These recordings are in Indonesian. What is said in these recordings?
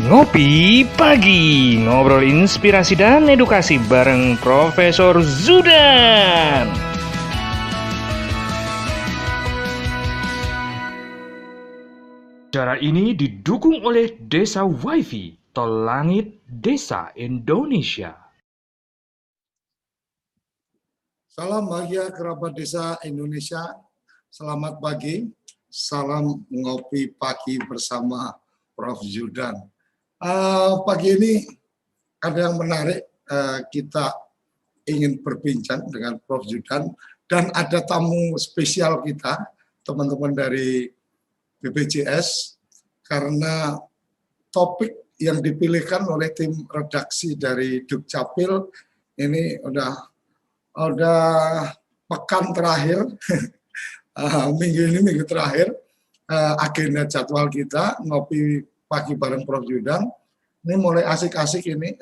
Ngopi Pagi, ngobrol inspirasi dan edukasi bareng Profesor Zudan. Acara ini didukung oleh Desa Wifi, Tol Langit Desa Indonesia. Salam bahagia kerabat desa Indonesia, selamat pagi, salam ngopi pagi bersama Prof. Zudan. Pagi ini ada yang menarik, kita ingin berbincang dengan Prof. Zudan dan ada tamu spesial kita, teman-teman dari BPJS, karena topik yang dipilihkan oleh tim redaksi dari Dukcapil ini udah pekan terakhir, minggu terakhir, agenda jadwal kita ngopi pagi bareng Prof. Zudan. Ini mulai asik-asik ini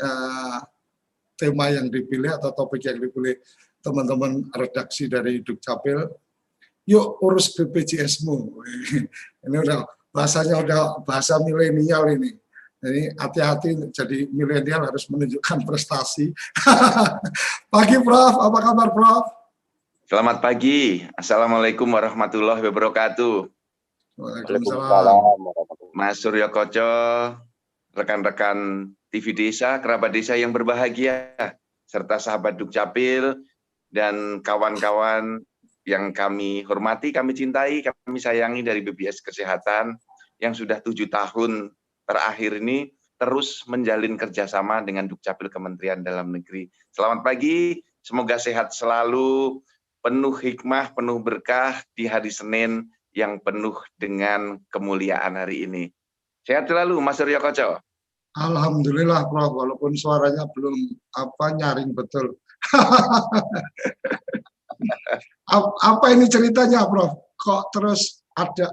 tema yang dipilih atau topik yang dipilih teman-teman redaksi dari Dukcapil. Yuk urus BPJS-mu. Ini udah bahasanya udah bahasa milenial ini. Jadi hati-hati jadi milenial harus menunjukkan prestasi. Pagi Prof, apa kabar Prof? Selamat pagi, Assalamualaikum warahmatullahi wabarakatuh. Waalaikumsalam. Mas Suryo Koco, rekan-rekan TV Desa, kerabat desa yang berbahagia, serta sahabat Dukcapil, dan kawan-kawan yang kami hormati, kami cintai, kami sayangi dari BPJS Kesehatan, yang sudah 7 tahun terakhir ini terus menjalin kerjasama dengan Dukcapil Kementerian Dalam Negeri. Selamat pagi, semoga sehat selalu, penuh hikmah, penuh berkah di hari Senin yang penuh dengan kemuliaan hari ini. Sehat selalu, Mas Suryo Koco. Alhamdulillah, Prof. Walaupun suaranya belum nyaring betul. Apa ini ceritanya, Prof? Kok terus ada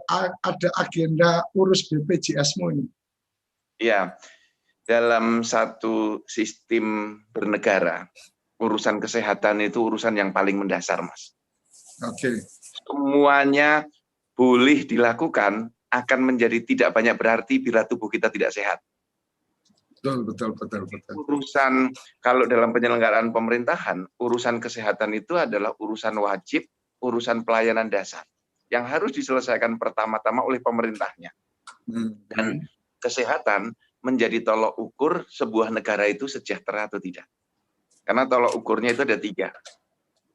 agenda urus BPJS-mu ini? Ya, dalam satu sistem bernegara, urusan kesehatan itu urusan yang paling mendasar, Mas. Oke. Semuanya boleh dilakukan, akan menjadi tidak banyak berarti bila tubuh kita tidak sehat. Betul. Urusan, kalau dalam penyelenggaraan pemerintahan, urusan kesehatan itu adalah urusan wajib, urusan pelayanan dasar, yang harus diselesaikan pertama-tama oleh pemerintahnya. Dan kesehatan menjadi tolok ukur sebuah negara itu sejahtera atau tidak. Karena tolok ukurnya itu ada 3.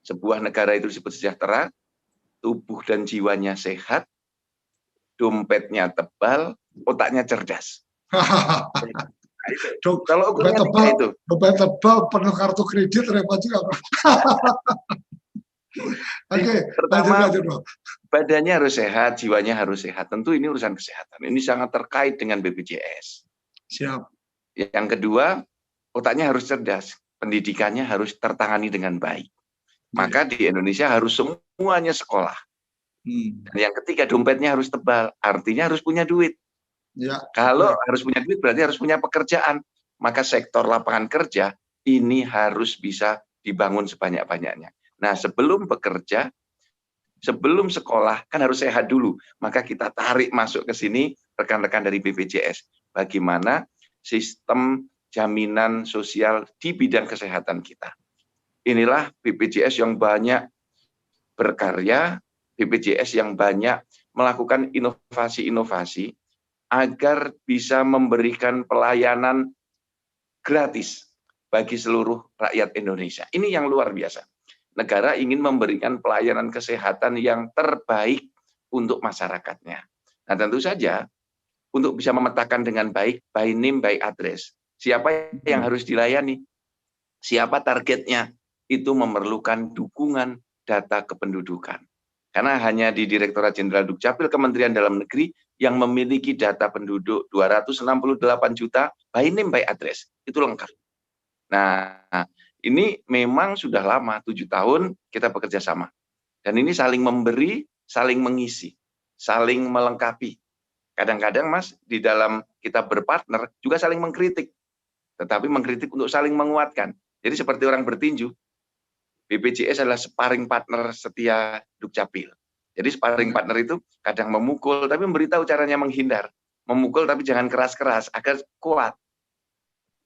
Sebuah negara itu disebut sejahtera, tubuh dan jiwanya sehat, dompetnya tebal, otaknya cerdas. Kalau ukurnya 3 itu. Dompet tebal, penuh kartu kredit, repot juga. Oke, pertama, lanjut. Badannya harus sehat, jiwanya harus sehat. Tentu ini urusan kesehatan. Ini sangat terkait dengan BPJS. Siap. Yang kedua, otaknya harus cerdas. Pendidikannya harus tertangani dengan baik. Maka di Indonesia harus semuanya sekolah. Dan yang ketiga, dompetnya harus tebal. Artinya harus punya duit. Ya. Kalau harus punya duit, berarti harus punya pekerjaan. Maka sektor lapangan kerja ini harus bisa dibangun sebanyak-banyaknya. Nah, sebelum bekerja, sebelum sekolah, kan harus sehat dulu. Maka kita tarik masuk ke sini rekan-rekan dari BPJS. Bagaimana sistem jaminan sosial di bidang kesehatan kita. Inilah BPJS yang banyak berkarya, BPJS yang banyak melakukan inovasi-inovasi agar bisa memberikan pelayanan gratis bagi seluruh rakyat Indonesia. Ini yang luar biasa. Negara ingin memberikan pelayanan kesehatan yang terbaik untuk masyarakatnya. Nah, tentu saja untuk bisa memetakan dengan baik, by name, by address, siapa yang harus dilayani, siapa targetnya, itu memerlukan dukungan data kependudukan. Karena hanya di Direktorat Jenderal Dukcapil Kementerian Dalam Negeri yang memiliki data penduduk 268 juta, by name, by address, itu lengkap. Nah, ini memang sudah lama, 7 tahun kita bekerja sama. Dan ini saling memberi, saling mengisi, saling melengkapi. Kadang-kadang, Mas, di dalam kita berpartner juga saling mengkritik. Tetapi mengkritik untuk saling menguatkan. Jadi seperti orang bertinju, BPJS adalah sparring partner setia Dukcapil. Jadi sparring partner itu kadang memukul, tapi memberitahu caranya menghindar. memukul tapi jangan keras-keras agar kuat.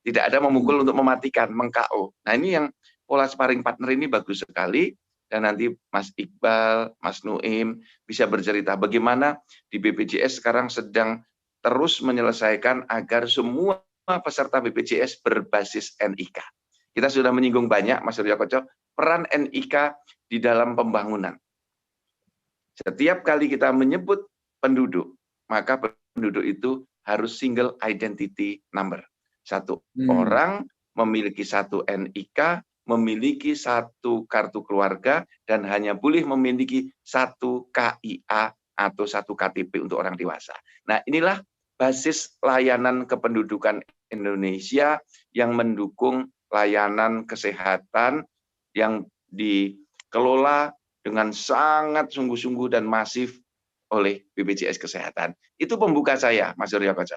Tidak ada memukul untuk mematikan, meng-KO. Nah ini yang pola sparring partner ini bagus sekali. Dan nanti Mas Iqbal, Mas Nuim bisa bercerita bagaimana di BPJS sekarang sedang terus menyelesaikan agar semua peserta BPJS berbasis NIK. Kita sudah menyinggung banyak, Mas Surya Koco, peran NIK di dalam pembangunan. Setiap kali kita menyebut penduduk, maka penduduk itu harus single identity number. Satu orang memiliki satu NIK, memiliki satu kartu keluarga, dan hanya boleh memiliki satu KIA atau satu KTP untuk orang dewasa. Nah, inilah basis layanan kependudukan Indonesia yang mendukung layanan kesehatan yang dikelola dengan sangat sungguh-sungguh dan masif oleh BPJS Kesehatan. Itu pembuka saya, Mas Surya Koco.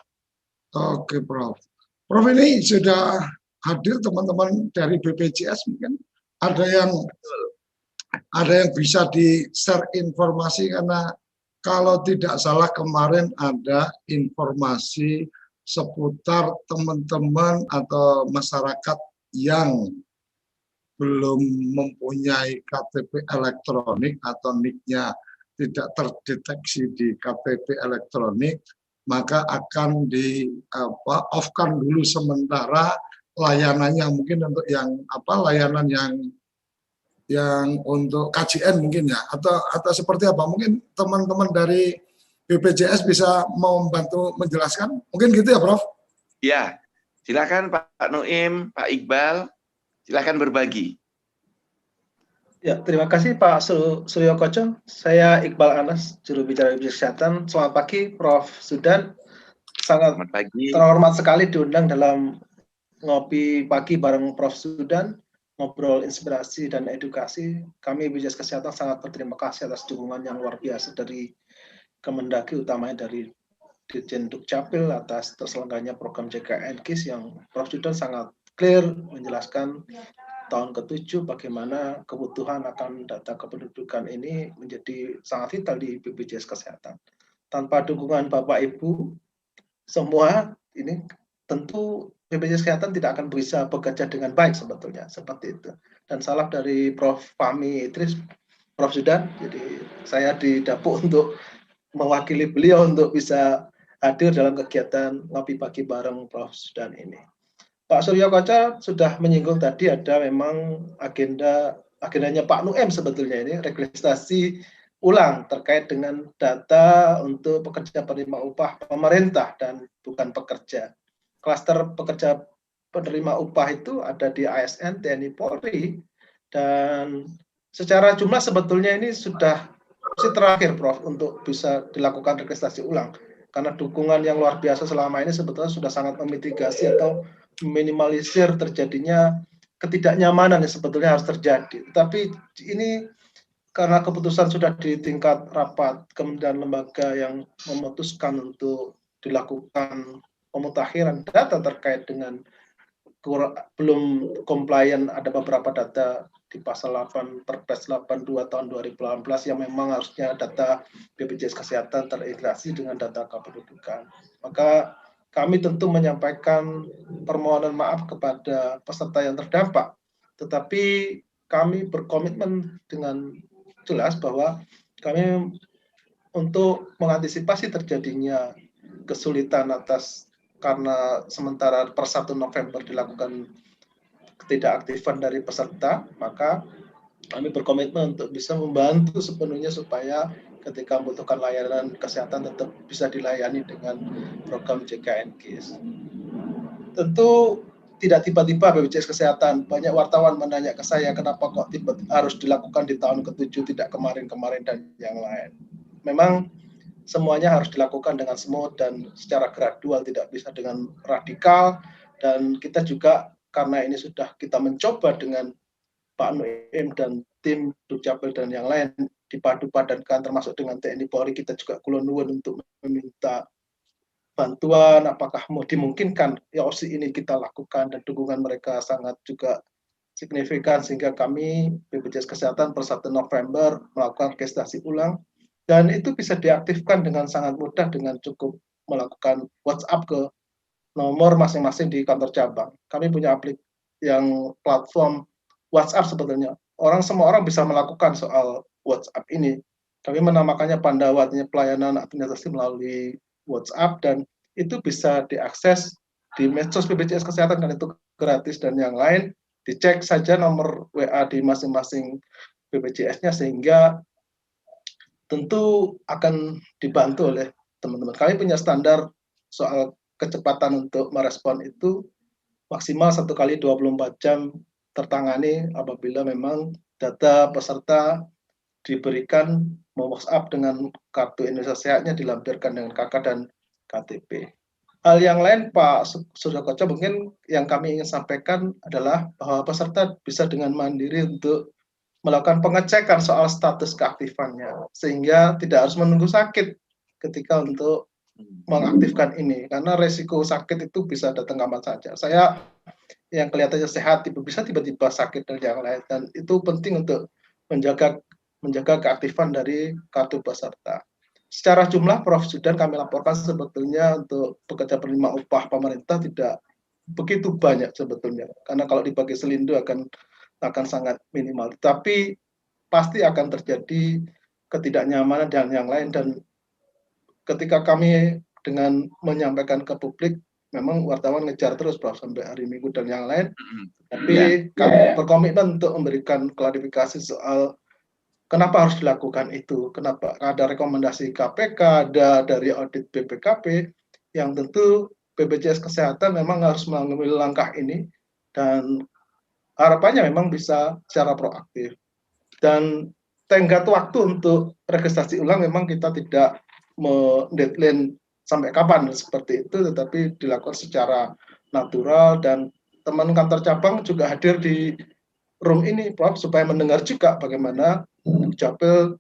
Oke, Prof. Prof ini sudah hadir teman-teman dari BPJS, mungkin ada yang bisa di-share informasi, karena kalau tidak salah kemarin ada informasi seputar teman-teman atau masyarakat yang belum mempunyai KTP elektronik atau NIK-nya tidak terdeteksi di KTP elektronik, maka akan off-kan dulu sementara layanannya, mungkin untuk layanan yang untuk KJN mungkin ya, atau seperti apa? Mungkin teman-teman dari BPJS bisa membantu menjelaskan, mungkin gitu ya, Prof? Ya, silakan Pak Nuim, Pak Iqbal, silakan berbagi. Ya, terima kasih Pak Suryo Koco. Saya Iqbal Anas, juru bicara BPJS Kesehatan. Selamat pagi, Prof. Sudan. Sangat terhormat sekali diundang dalam ngopi pagi bareng Prof. Sudan, ngobrol inspirasi dan edukasi. Kami BPJS Kesehatan sangat berterima kasih atas dukungan yang luar biasa dari Kemendagri, utamanya dari Dirjen Dukcapil atas terselenggaranya program JKN-KIS yang Prof. Sudan sangat clear menjelaskan tahun ke-7 bagaimana kebutuhan akan data kependudukan ini menjadi sangat vital di BPJS Kesehatan. Tanpa dukungan Bapak Ibu semua ini tentu BPJS Kesehatan tidak akan bisa bekerja dengan baik sebetulnya, seperti itu. Dan salam dari Prof. Fahmi Idris, Prof. Sudan, jadi saya didapuk untuk mewakili beliau untuk bisa hadir dalam kegiatan ngopi pagi bareng Prof. Sudan ini. Pak Suryo Koco sudah menyinggung tadi ada memang agendanya Pak Nuim sebetulnya ini registrasi ulang terkait dengan data untuk pekerja penerima upah pemerintah dan bukan pekerja. Klaster pekerja penerima upah itu ada di ASN, TNI, Polri, dan secara jumlah sebetulnya ini sudah terakhir Prof untuk bisa dilakukan registrasi ulang, karena dukungan yang luar biasa selama ini sebetulnya sudah sangat memitigasi atau minimalisir terjadinya ketidaknyamanan yang sebetulnya harus terjadi. Tapi ini karena keputusan sudah di tingkat rapat kemudian lembaga yang memutuskan untuk dilakukan pemutakhiran data terkait dengan belum compliant, ada beberapa data di pasal 8 Perpres 82 tahun 2018 yang memang harusnya data BPJS Kesehatan terintegrasi dengan data kependudukan. Maka kami tentu menyampaikan permohonan maaf kepada peserta yang terdampak, tetapi kami berkomitmen dengan jelas bahwa kami untuk mengantisipasi terjadinya kesulitan karena sementara per 1 November dilakukan ketidakaktifan dari peserta, maka kami berkomitmen untuk bisa membantu sepenuhnya supaya ketika membutuhkan layanan kesehatan tetap bisa dilayani dengan program JKN-KIS. Tentu tidak tiba-tiba BPJS Kesehatan, banyak wartawan menanya ke saya kenapa kok harus dilakukan di tahun ke-7 tidak kemarin-kemarin dan yang lain. Memang semuanya harus dilakukan dengan smooth dan secara gradual, tidak bisa dengan radikal, dan kita juga karena ini sudah kita mencoba dengan Pak Nuim dan tim Dukcapil dan yang lain dipadu padankan termasuk dengan TNI Polri, kita juga kulon-nuwun untuk meminta bantuan apakah mau dimungkinkan ya opsi ini kita lakukan, dan dukungan mereka sangat juga signifikan sehingga kami BPJS Kesehatan per 1 November melakukan registrasi ulang dan itu bisa diaktifkan dengan sangat mudah dengan cukup melakukan WhatsApp ke nomor masing-masing di kantor cabang. Kami punya yang platform WhatsApp sebetulnya. Semua orang bisa melakukan soal WhatsApp ini. Kami menamakannya Pandawa, artinya pelayanan administrasi melalui WhatsApp, dan itu bisa diakses di medsos BPJS Kesehatan, kan itu gratis, dan yang lain dicek saja nomor WA di masing-masing BPJS-nya, sehingga tentu akan dibantu oleh teman-teman. Kami punya standar soal kecepatan untuk merespon itu maksimal 1 kali 24 jam tertangani apabila memang data peserta diberikan WhatsApp dengan kartu Indonesia Sehatnya dilampirkan dengan KK dan KTP. Hal yang lain Pak Suryo Koco, mungkin yang kami ingin sampaikan adalah bahwa peserta bisa dengan mandiri untuk melakukan pengecekan soal status keaktifannya, sehingga tidak harus menunggu sakit ketika untuk mengaktifkan ini, karena resiko sakit itu bisa datang kapan saja. Saya yang kelihatannya sehat bisa tiba-tiba sakit dan yang lain, dan itu penting untuk menjaga keaktifan dari kartu peserta. Secara jumlah Prof Zudan kami laporkan sebetulnya untuk pekerja penerima upah pemerintah tidak begitu banyak sebetulnya, karena kalau dibagi selindo akan sangat minimal, tapi pasti akan terjadi ketidaknyamanan dan yang lain, dan ketika kami dengan menyampaikan ke publik, memang wartawan ngejar terus Prof sampai hari Minggu dan yang lain, tapi kami berkomitmen untuk memberikan klarifikasi soal kenapa harus dilakukan itu, kenapa ada rekomendasi KPK, ada dari audit BPKP, yang tentu BPJS Kesehatan memang harus mengambil langkah ini, dan harapannya memang bisa secara proaktif. Dan tenggat waktu untuk registrasi ulang memang kita tidak deadline sampai kapan seperti itu, tetapi dilakukan secara natural, dan teman kantor cabang juga hadir di room ini Prof supaya mendengar juga bagaimana Dukcapil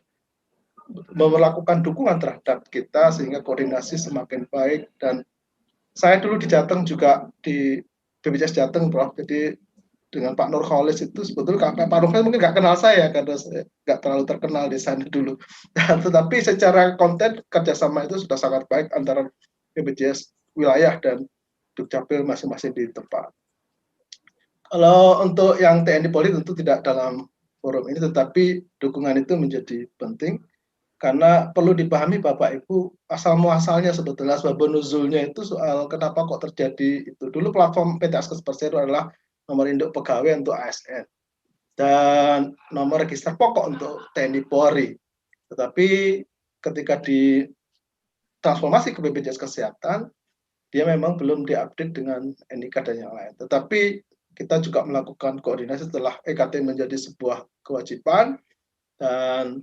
melakukan dukungan terhadap kita sehingga koordinasi semakin baik. Dan saya dulu di Jateng juga di BPJS Jateng Prof, jadi dengan Pak Nurholis itu sebetulnya Pak Nurholis mungkin nggak kenal saya karena saya nggak terlalu terkenal di sana dulu. Tetapi secara konten kerjasama itu sudah sangat baik antara BPJS wilayah dan Dukcapil masing-masing di tempat. Kalau untuk yang TNI Polri tentu tidak dalam forum ini, tetapi dukungan itu menjadi penting karena perlu dipahami Bapak Ibu asal muasalnya sebetulnya, sebab nuzulnya itu soal kenapa kok terjadi itu. Dulu platform PT Askes Persero adalah nomor induk pegawai untuk ASN dan nomor register pokok untuk TNI Polri. Tetapi ketika ditransformasi ke BPJS Kesehatan, dia memang belum diupdate dengan NIK dan yang lain. Tetapi kita juga melakukan koordinasi setelah EKT menjadi sebuah kewajiban, dan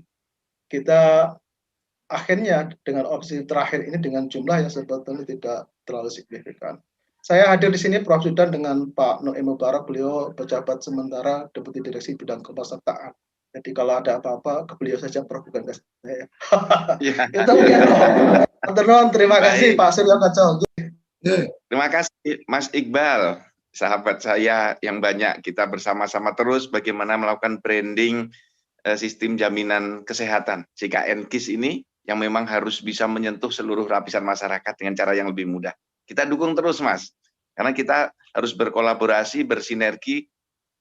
kita akhirnya dengan opsi terakhir ini dengan jumlah yang sebetulnya tidak terlalu signifikan. Saya hadir di sini Prof Zudan dengan Pak Noem Mubarak, beliau pejabat sementara Deputi Direksi Bidang Kepesertaan. Jadi kalau ada apa-apa ke beliau saja Prof, bukan ke saya. Itu mungkin. Terima kasih Pak Suryo Koco. Terima kasih Mas Iqbal, sahabat saya yang banyak. Kita bersama-sama terus bagaimana melakukan branding sistem jaminan kesehatan JKN KIS ini yang memang harus bisa menyentuh seluruh lapisan masyarakat dengan cara yang lebih mudah. Kita dukung terus Mas, karena kita harus berkolaborasi, bersinergi.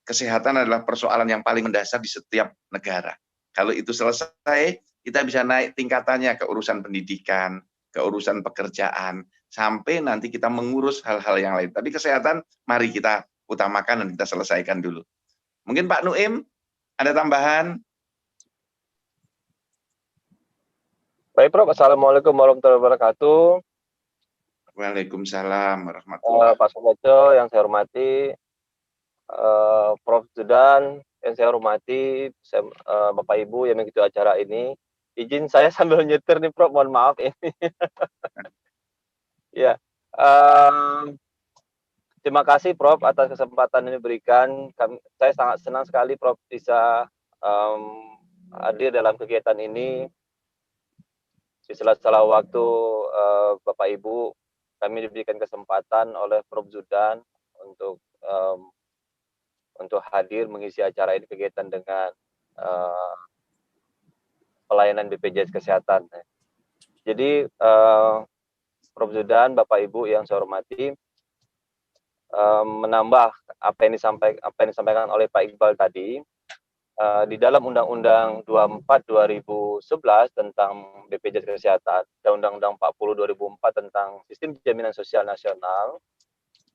Kesehatan adalah persoalan yang paling mendasar di setiap negara. Kalau itu selesai, kita bisa naik tingkatannya ke urusan pendidikan, ke urusan pekerjaan, sampai nanti kita mengurus hal-hal yang lain. Tapi kesehatan, mari kita utamakan dan kita selesaikan dulu. Mungkin Pak Noem, ada tambahan? Baik Prof, Assalamualaikum warahmatullahi wabarakatuh. Waalaikumsalam warahmatullahi wabarakatuh. Pak Sokoco yang saya hormati, Prof Zudan yang saya hormati, Bapak Ibu yang mengikuti acara ini. Izin saya sambil nyetir nih Prof, mohon maaf ini. Ya, terima kasih Prof atas kesempatan ini berikan. Saya sangat senang sekali Prof bisa hadir dalam kegiatan ini. Di sela-sela waktu Bapak Ibu, kami diberikan kesempatan oleh Prof Zudan untuk hadir mengisi acara ini, kegiatan dengan pelayanan BPJS Kesehatan. Jadi Prof. Zudan, Bapak Ibu yang saya hormati, menambah apa yang disampaikan oleh Pak Iqbal tadi, di dalam Undang-Undang 24 2011 tentang BPJS Kesehatan dan Undang-Undang 40 2004 tentang Sistem Jaminan Sosial Nasional,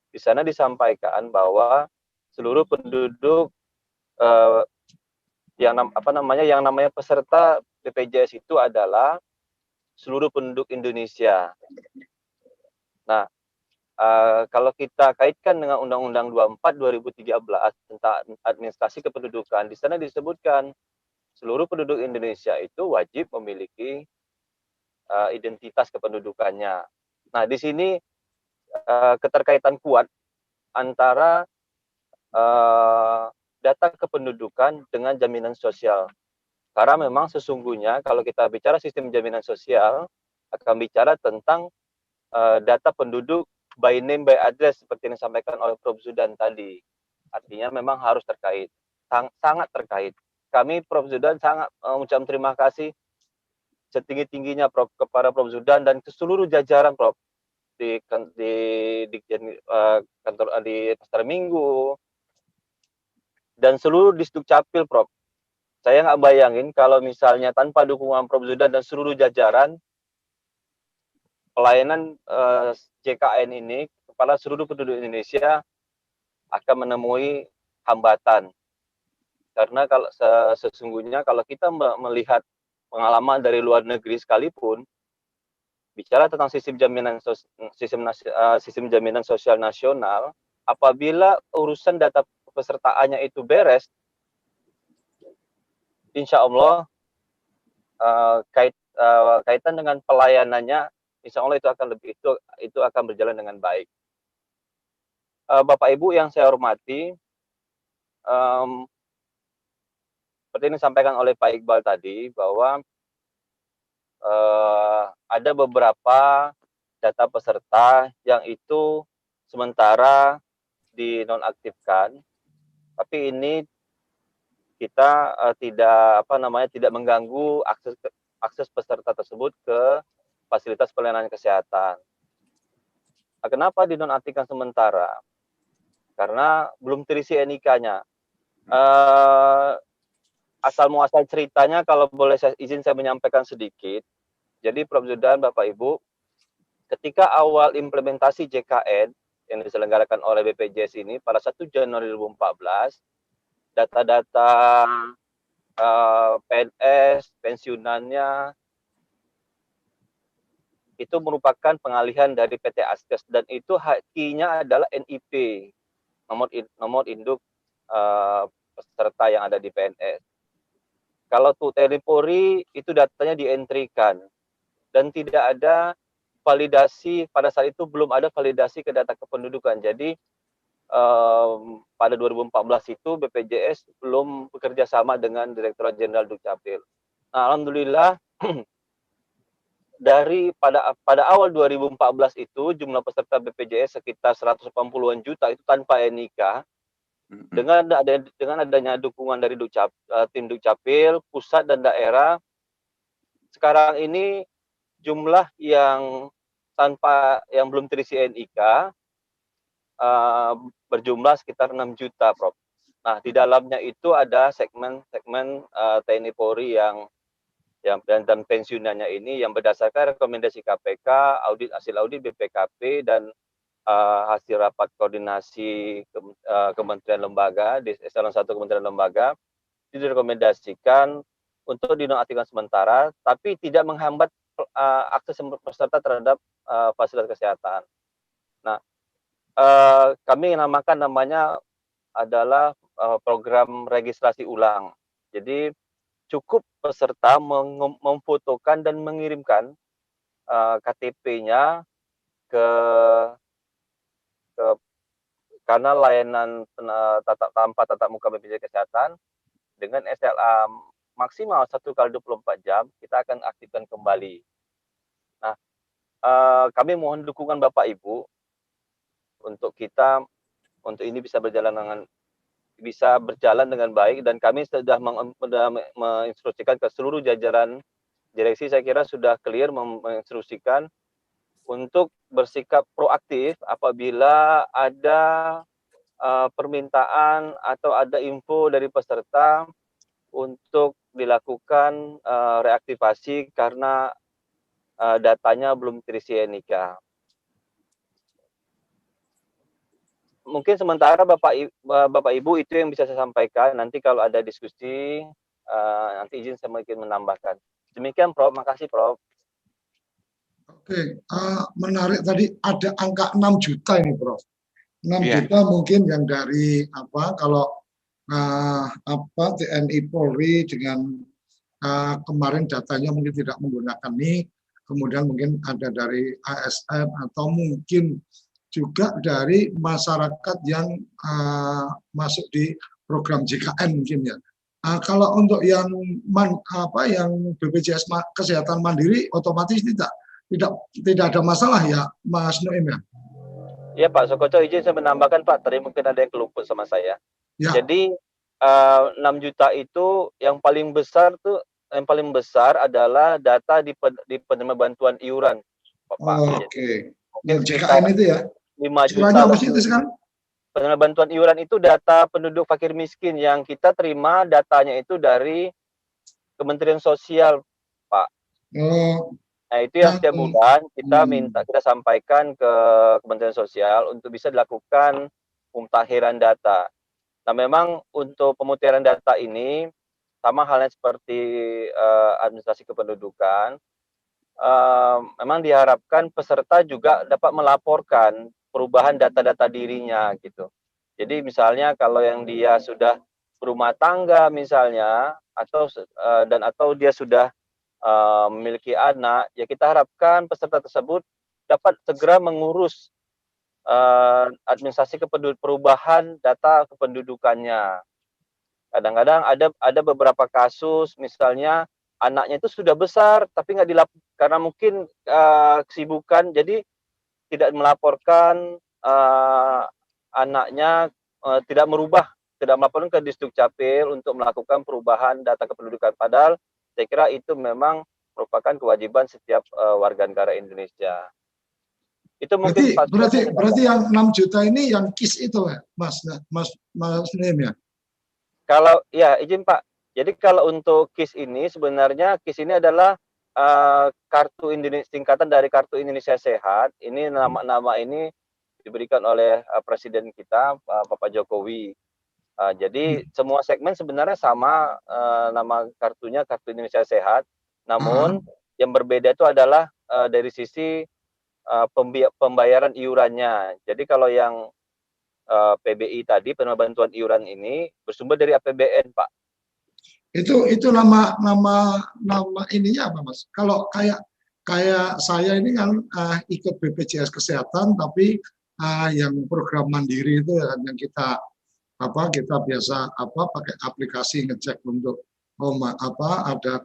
di sana disampaikan bahwa seluruh penduduk yang namanya peserta BPJS itu adalah seluruh penduduk Indonesia. Nah, kalau kita kaitkan dengan Undang-Undang 24 2013 tentang administrasi kependudukan, di sana disebutkan seluruh penduduk Indonesia itu wajib memiliki identitas kependudukannya. Nah, di sini keterkaitan kuat antara data kependudukan dengan jaminan sosial. Karena memang sesungguhnya kalau kita bicara sistem jaminan sosial, akan bicara tentang data penduduk by name by address seperti yang disampaikan oleh Prof. Zudan tadi. Artinya memang harus terkait, sangat terkait. Kami Prof. Zudan sangat mengucapkan terima kasih setinggi-tingginya Prof kepada Prof. Zudan dan ke seluruh jajaran Prof di kantor di Pasar Minggu dan seluruh Disduk Capil Prof. Saya nggak bayangin kalau misalnya tanpa dukungan Prof. Zudan dan seluruh jajaran, pelayanan JKN ini kepada seluruh penduduk Indonesia akan menemui hambatan. Karena kalau sesungguhnya kalau kita melihat pengalaman dari luar negeri sekalipun, bicara tentang sistem jaminan sosial nasional, apabila urusan data pesertaannya itu beres, insya Allah kaitan dengan pelayanannya, insya Allah itu akan berjalan dengan baik. Bapak Ibu yang saya hormati, seperti yang disampaikan oleh Pak Iqbal tadi bahwa ada beberapa data peserta yang itu sementara dinonaktifkan, tapi ini kita tidak mengganggu akses peserta tersebut ke fasilitas pelayanan kesehatan. Nah, kenapa dinonaktifkan sementara? Karena belum terisi NIK-nya. Asal muasal ceritanya, kalau boleh izin saya menyampaikan sedikit. Jadi Prof. Zudan, Bapak Ibu, ketika awal implementasi JKN yang diselenggarakan oleh BPJS ini pada 1 Januari 2014, data-data PNS, pensiunannya, itu merupakan pengalihan dari PT Askes dan itu haknya adalah NIP, nomor induk peserta yang ada di PNS. Kalau TNI Polri itu datanya dientrikan dan tidak ada validasi, pada saat itu belum ada validasi ke data kependudukan. Jadi pada 2014 itu BPJS belum bekerja sama dengan Direktorat Jenderal Dukcapil. Nah, alhamdulillah pada awal 2014 itu jumlah peserta BPJS sekitar 180-an juta itu tanpa NIK. Dengan adanya dukungan dari tim Dukcapil, pusat dan daerah, sekarang ini jumlah yang belum terisi NIK berjumlah sekitar 6 juta, Prof. Nah, di dalamnya itu ada segmen TNI Polri yang dan pensiunannya ini yang berdasarkan rekomendasi KPK, hasil audit BPKP dan hasil rapat koordinasi kementerian lembaga, di eselon 1 kementerian lembaga, direkomendasikan untuk dinonaktifkan sementara, tapi tidak menghambat akses peserta terhadap fasilitas kesehatan. Nah, kami namanya adalah program registrasi ulang. Jadi cukup peserta memfotokan dan mengirimkan KTP-nya ke kanal layanan tanpa tatap muka BPJS Kesehatan dengan SLA maksimal 1 kali 24 jam, kita akan aktifkan kembali. Nah, kami mohon dukungan Bapak Ibu untuk ini bisa berjalan dengan baik, dan kami sudah menginstruksikan ke seluruh jajaran direksi. Saya kira sudah clear menginstruksikan untuk bersikap proaktif apabila ada permintaan atau ada info dari peserta untuk dilakukan reaktivasi karena datanya belum terisi NIK. Mungkin sementara Bapak Ibu itu yang bisa saya sampaikan. Nanti kalau ada diskusi, nanti izin saya mungkin menambahkan. Demikian Prof, makasih Prof. Oke, menarik tadi ada angka 6 juta ini Prof. 6 Iya. juta mungkin yang dari kalau TNI Polri dengan kemarin datanya mungkin tidak menggunakan NIK, kemudian mungkin ada dari ASN atau mungkin juga dari masyarakat yang masuk di program JKN mungkin ya. Kalau untuk yang BPJS Kesehatan Mandiri otomatis tidak ada masalah ya, Mas Noem ya? Iya Pak Sokoco, izin saya menambahkan Pak, tadi mungkin ada yang keluput sama saya. Ya. Jadi 6 juta itu yang paling besar adalah data di penerima bantuan iuran, Pak. Oke. Yang JKN itu ya? 5 juta. Apa sih itu sekarang? Penerima bantuan iuran itu data penduduk fakir miskin yang kita terima datanya itu dari Kementerian Sosial, Pak. Nah, itu yang setiap bulan kita sampaikan ke Kementerian Sosial untuk bisa dilakukan pemutahiran data. Nah, memang untuk pemutahiran data ini sama halnya seperti administrasi kependudukan, memang diharapkan peserta juga dapat melaporkan perubahan data-data dirinya gitu. Jadi misalnya kalau yang dia sudah berumah tangga misalnya atau dia sudah memiliki anak, ya kita harapkan peserta tersebut dapat segera mengurus administrasi perubahan data kependudukannya. Kadang-kadang ada beberapa kasus misalnya anaknya itu sudah besar tapi nggak dilaporkan karena mungkin kesibukan, jadi tidak melaporkan anaknya, tidak melaporkan ke Disdukcapil untuk melakukan perubahan data kependudukan. Padahal saya kira itu memang merupakan kewajiban setiap warga negara Indonesia. Itu mungkin berarti yang 6 juta ini yang KIS itu ya, Mas Nem ya? Kalau ya izin Pak. Jadi kalau untuk KIS ini sebenarnya KIS ini adalah kartu Indonesia, singkatan dari Kartu Indonesia Sehat. Ini nama ini diberikan oleh Presiden kita Bapak Jokowi. Jadi semua segmen sebenarnya sama, nama kartunya Kartu Indonesia Sehat. Namun yang berbeda itu adalah dari sisi pembayaran iurannya. Jadi kalau yang PBI tadi, penerima bantuan iuran ini bersumber dari APBN, Pak. Itu nama ininya apa Mas? Kalau kayak saya ini kan ikut BPJS Kesehatan, tapi yang program mandiri itu yang kita biasa pakai aplikasi ngecek untuk ada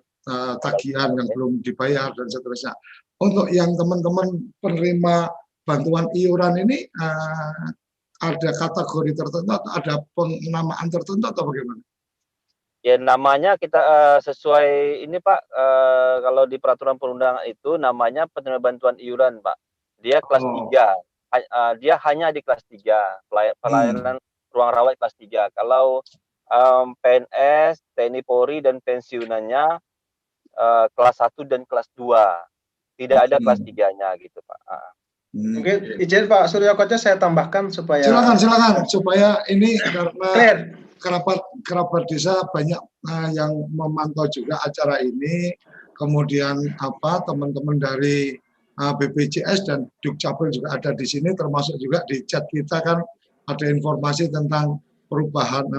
tagihan yang belum dibayar dan seterusnya. Untuk yang teman-teman penerima bantuan iuran ini ada kategori tertentu atau ada penamaan tertentu atau bagaimana? Ya namanya kita sesuai ini Pak, kalau di peraturan perundangan itu namanya penerima bantuan iuran Pak. Dia kelas 3, dia hanya di kelas 3, pelayanan ruang rawat kelas 3. Kalau PNS, TNI Polri dan pensiunannya kelas 1 dan kelas 2. Tidak ada kelas 3-nya gitu Pak. Mungkin izin Pak Suryo Koco saya tambahkan supaya silakan supaya ini karena kerabat desa banyak yang memantau juga acara ini, kemudian teman-teman dari BPJS dan Dukcapil juga ada di sini, termasuk juga di chat kita kan ada informasi tentang perubahan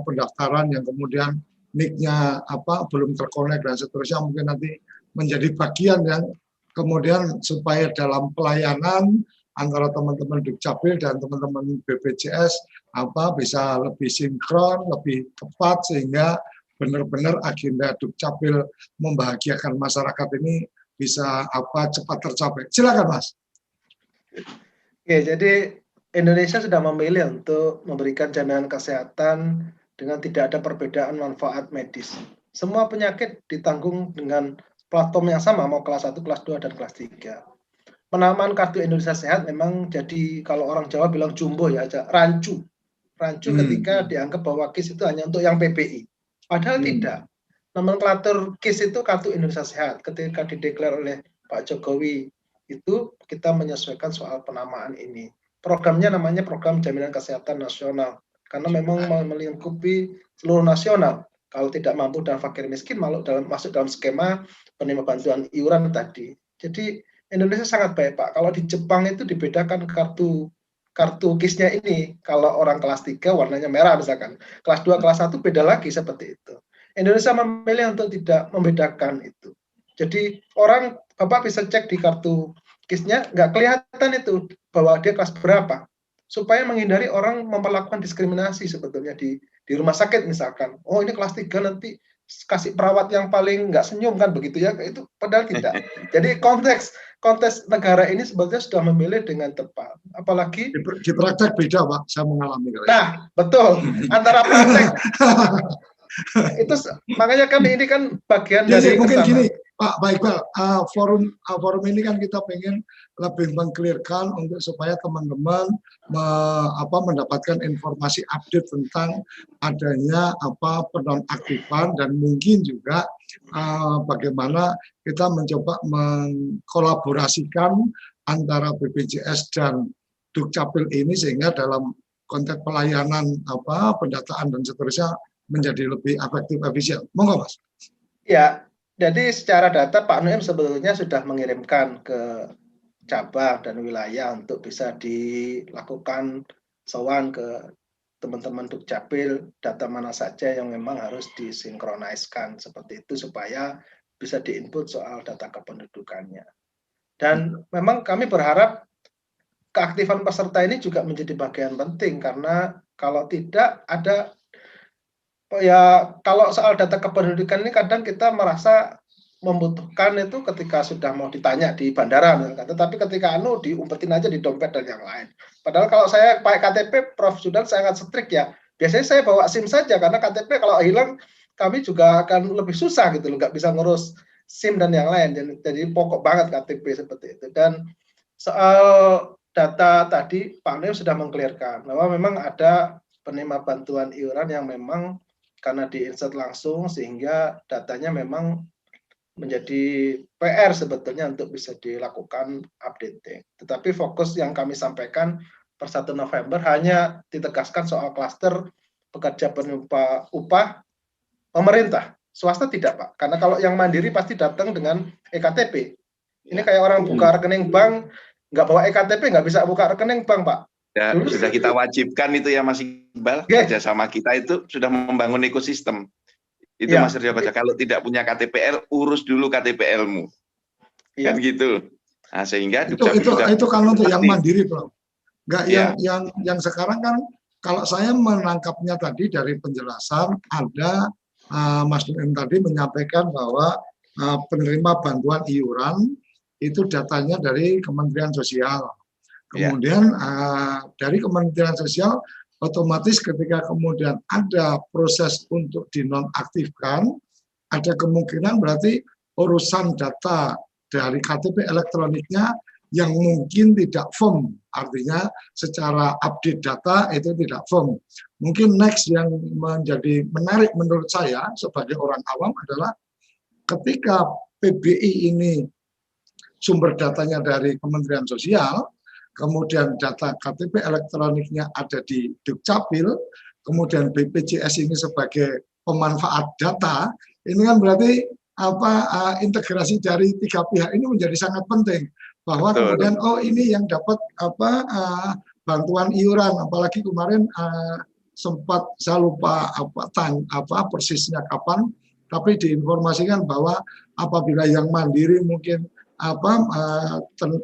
pendaftaran yang kemudian NIK-nya belum terkonek dan seterusnya, mungkin nanti menjadi bagian yang kemudian supaya dalam pelayanan antara teman-teman Dukcapil dan teman-teman BPJS bisa lebih sinkron, lebih tepat sehingga benar-benar agenda Dukcapil membahagiakan masyarakat ini bisa cepat tercapai. Silakan Mas. Oke, jadi Indonesia sudah memilih untuk memberikan jaminan kesehatan dengan tidak ada perbedaan manfaat medis. Semua penyakit ditanggung dengan platform yang sama, mau kelas 1, kelas 2, dan kelas 3. penamaan kartu Indonesia Sehat memang jadi kalau orang Jawa bilang jumbo ya, rancu ketika dianggap bahwa KIS itu hanya untuk yang PBI. Padahal tidak. Nomenklatur KIS itu kartu Indonesia Sehat. Ketika dideklar oleh Pak Jokowi itu kita menyesuaikan soal penamaan ini. Programnya namanya Program Jaminan Kesehatan Nasional karena memang melingkupi seluruh nasional. Kalau tidak mampu dan fakir miskin masuk dalam skema penerima bantuan iuran tadi. Jadi Indonesia sangat baik Pak. Kalau di Jepang itu dibedakan kartu KIS-nya ini. Kalau orang kelas 3 warnanya merah misalkan. Kelas 2, kelas 1 beda lagi seperti itu. Indonesia memilih untuk tidak membedakan itu. Jadi Bapak bisa cek di kartu KIS-nya nggak kelihatan itu bahwa dia kelas berapa. Supaya menghindari orang memperlakukan diskriminasi sebetulnya di rumah sakit misalkan. Oh ini kelas 3 nanti kasih perawat yang paling nggak senyum kan begitu ya, itu padahal tidak. Jadi konteks negara ini sebetulnya sudah memilih dengan tepat. Apalagi di praktek beda Pak, saya mengalami. Nah betul, antara praktek itu makanya kan ini kan bagian dari mungkin gini Pak Iqbal, forum ini kan kita pengen lebih mengklirkan untuk supaya teman-teman mendapatkan informasi update tentang adanya penonaktifan dan mungkin juga bagaimana kita mencoba mengkolaborasikan antara BPJS dan Dukcapil ini sehingga dalam konteks pelayanan pendataan dan seterusnya menjadi lebih efektif efisien. Monggo Mas. Ya. Jadi secara data Pak Nuim sebetulnya sudah mengirimkan ke cabang dan wilayah untuk bisa dilakukan sowan ke teman-teman Dukcapil data mana saja yang memang harus disinkroniskan seperti itu supaya bisa diinput soal data kependudukannya. Dan memang kami berharap keaktifan peserta ini juga menjadi bagian penting karena kalau tidak ada kalau soal data kependudukan ini kadang kita merasa membutuhkan itu ketika sudah mau ditanya di bandara, tetapi ketika diumpetin aja di dompet dan yang lain. Padahal kalau saya pakai KTP, Prof. Zudan sangat strict ya. Biasanya saya bawa SIM saja karena KTP kalau hilang kami juga akan lebih susah gitu loh, nggak bisa ngurus SIM dan yang lain. Jadi pokok banget KTP seperti itu. Dan soal data tadi Pak Neo sudah mengklirkan bahwa memang ada penerima bantuan iuran yang memang karena di-insert langsung sehingga datanya memang menjadi PR sebetulnya untuk bisa dilakukan updating. Tetapi fokus yang kami sampaikan per 1 November hanya ditegaskan soal klaster pekerja penerima upah pemerintah. Swasta tidak Pak, karena kalau yang mandiri pasti datang dengan EKTP. Ini kayak orang buka rekening bank, nggak bawa EKTP, nggak bisa buka rekening bank Pak. Ya, sudah kita wajibkan itu ya Mas Iqbal, kerjasama kita itu sudah membangun ekosistem. Itu Mas Rio Koco, kalau tidak punya KTPL, urus dulu KTPL-mu. Kan gitu. Nah, sehingga itu kalau untuk yang mandiri, Bro. Enggak yang sekarang kan kalau saya menangkapnya tadi dari penjelasan ada Mas Nuim tadi menyampaikan bahwa penerima bantuan iuran itu datanya dari Kementerian Sosial. Kemudian dari Kementerian Sosial otomatis ketika kemudian ada proses untuk dinonaktifkan, ada kemungkinan berarti urusan data dari KTP elektroniknya yang mungkin tidak firm, artinya secara update data itu tidak firm. Mungkin next yang menjadi menarik menurut saya sebagai orang awam adalah ketika PBI ini sumber datanya dari Kementerian Sosial, kemudian data KTP elektroniknya ada di Dukcapil, kemudian BPJS ini sebagai pemanfaat data, ini kan berarti integrasi dari 3 pihak ini menjadi sangat penting, bahwa kemudian ini yang dapat bantuan iuran, apalagi kemarin sempat saya lupa persisnya kapan, tapi diinformasikan bahwa apabila yang mandiri mungkin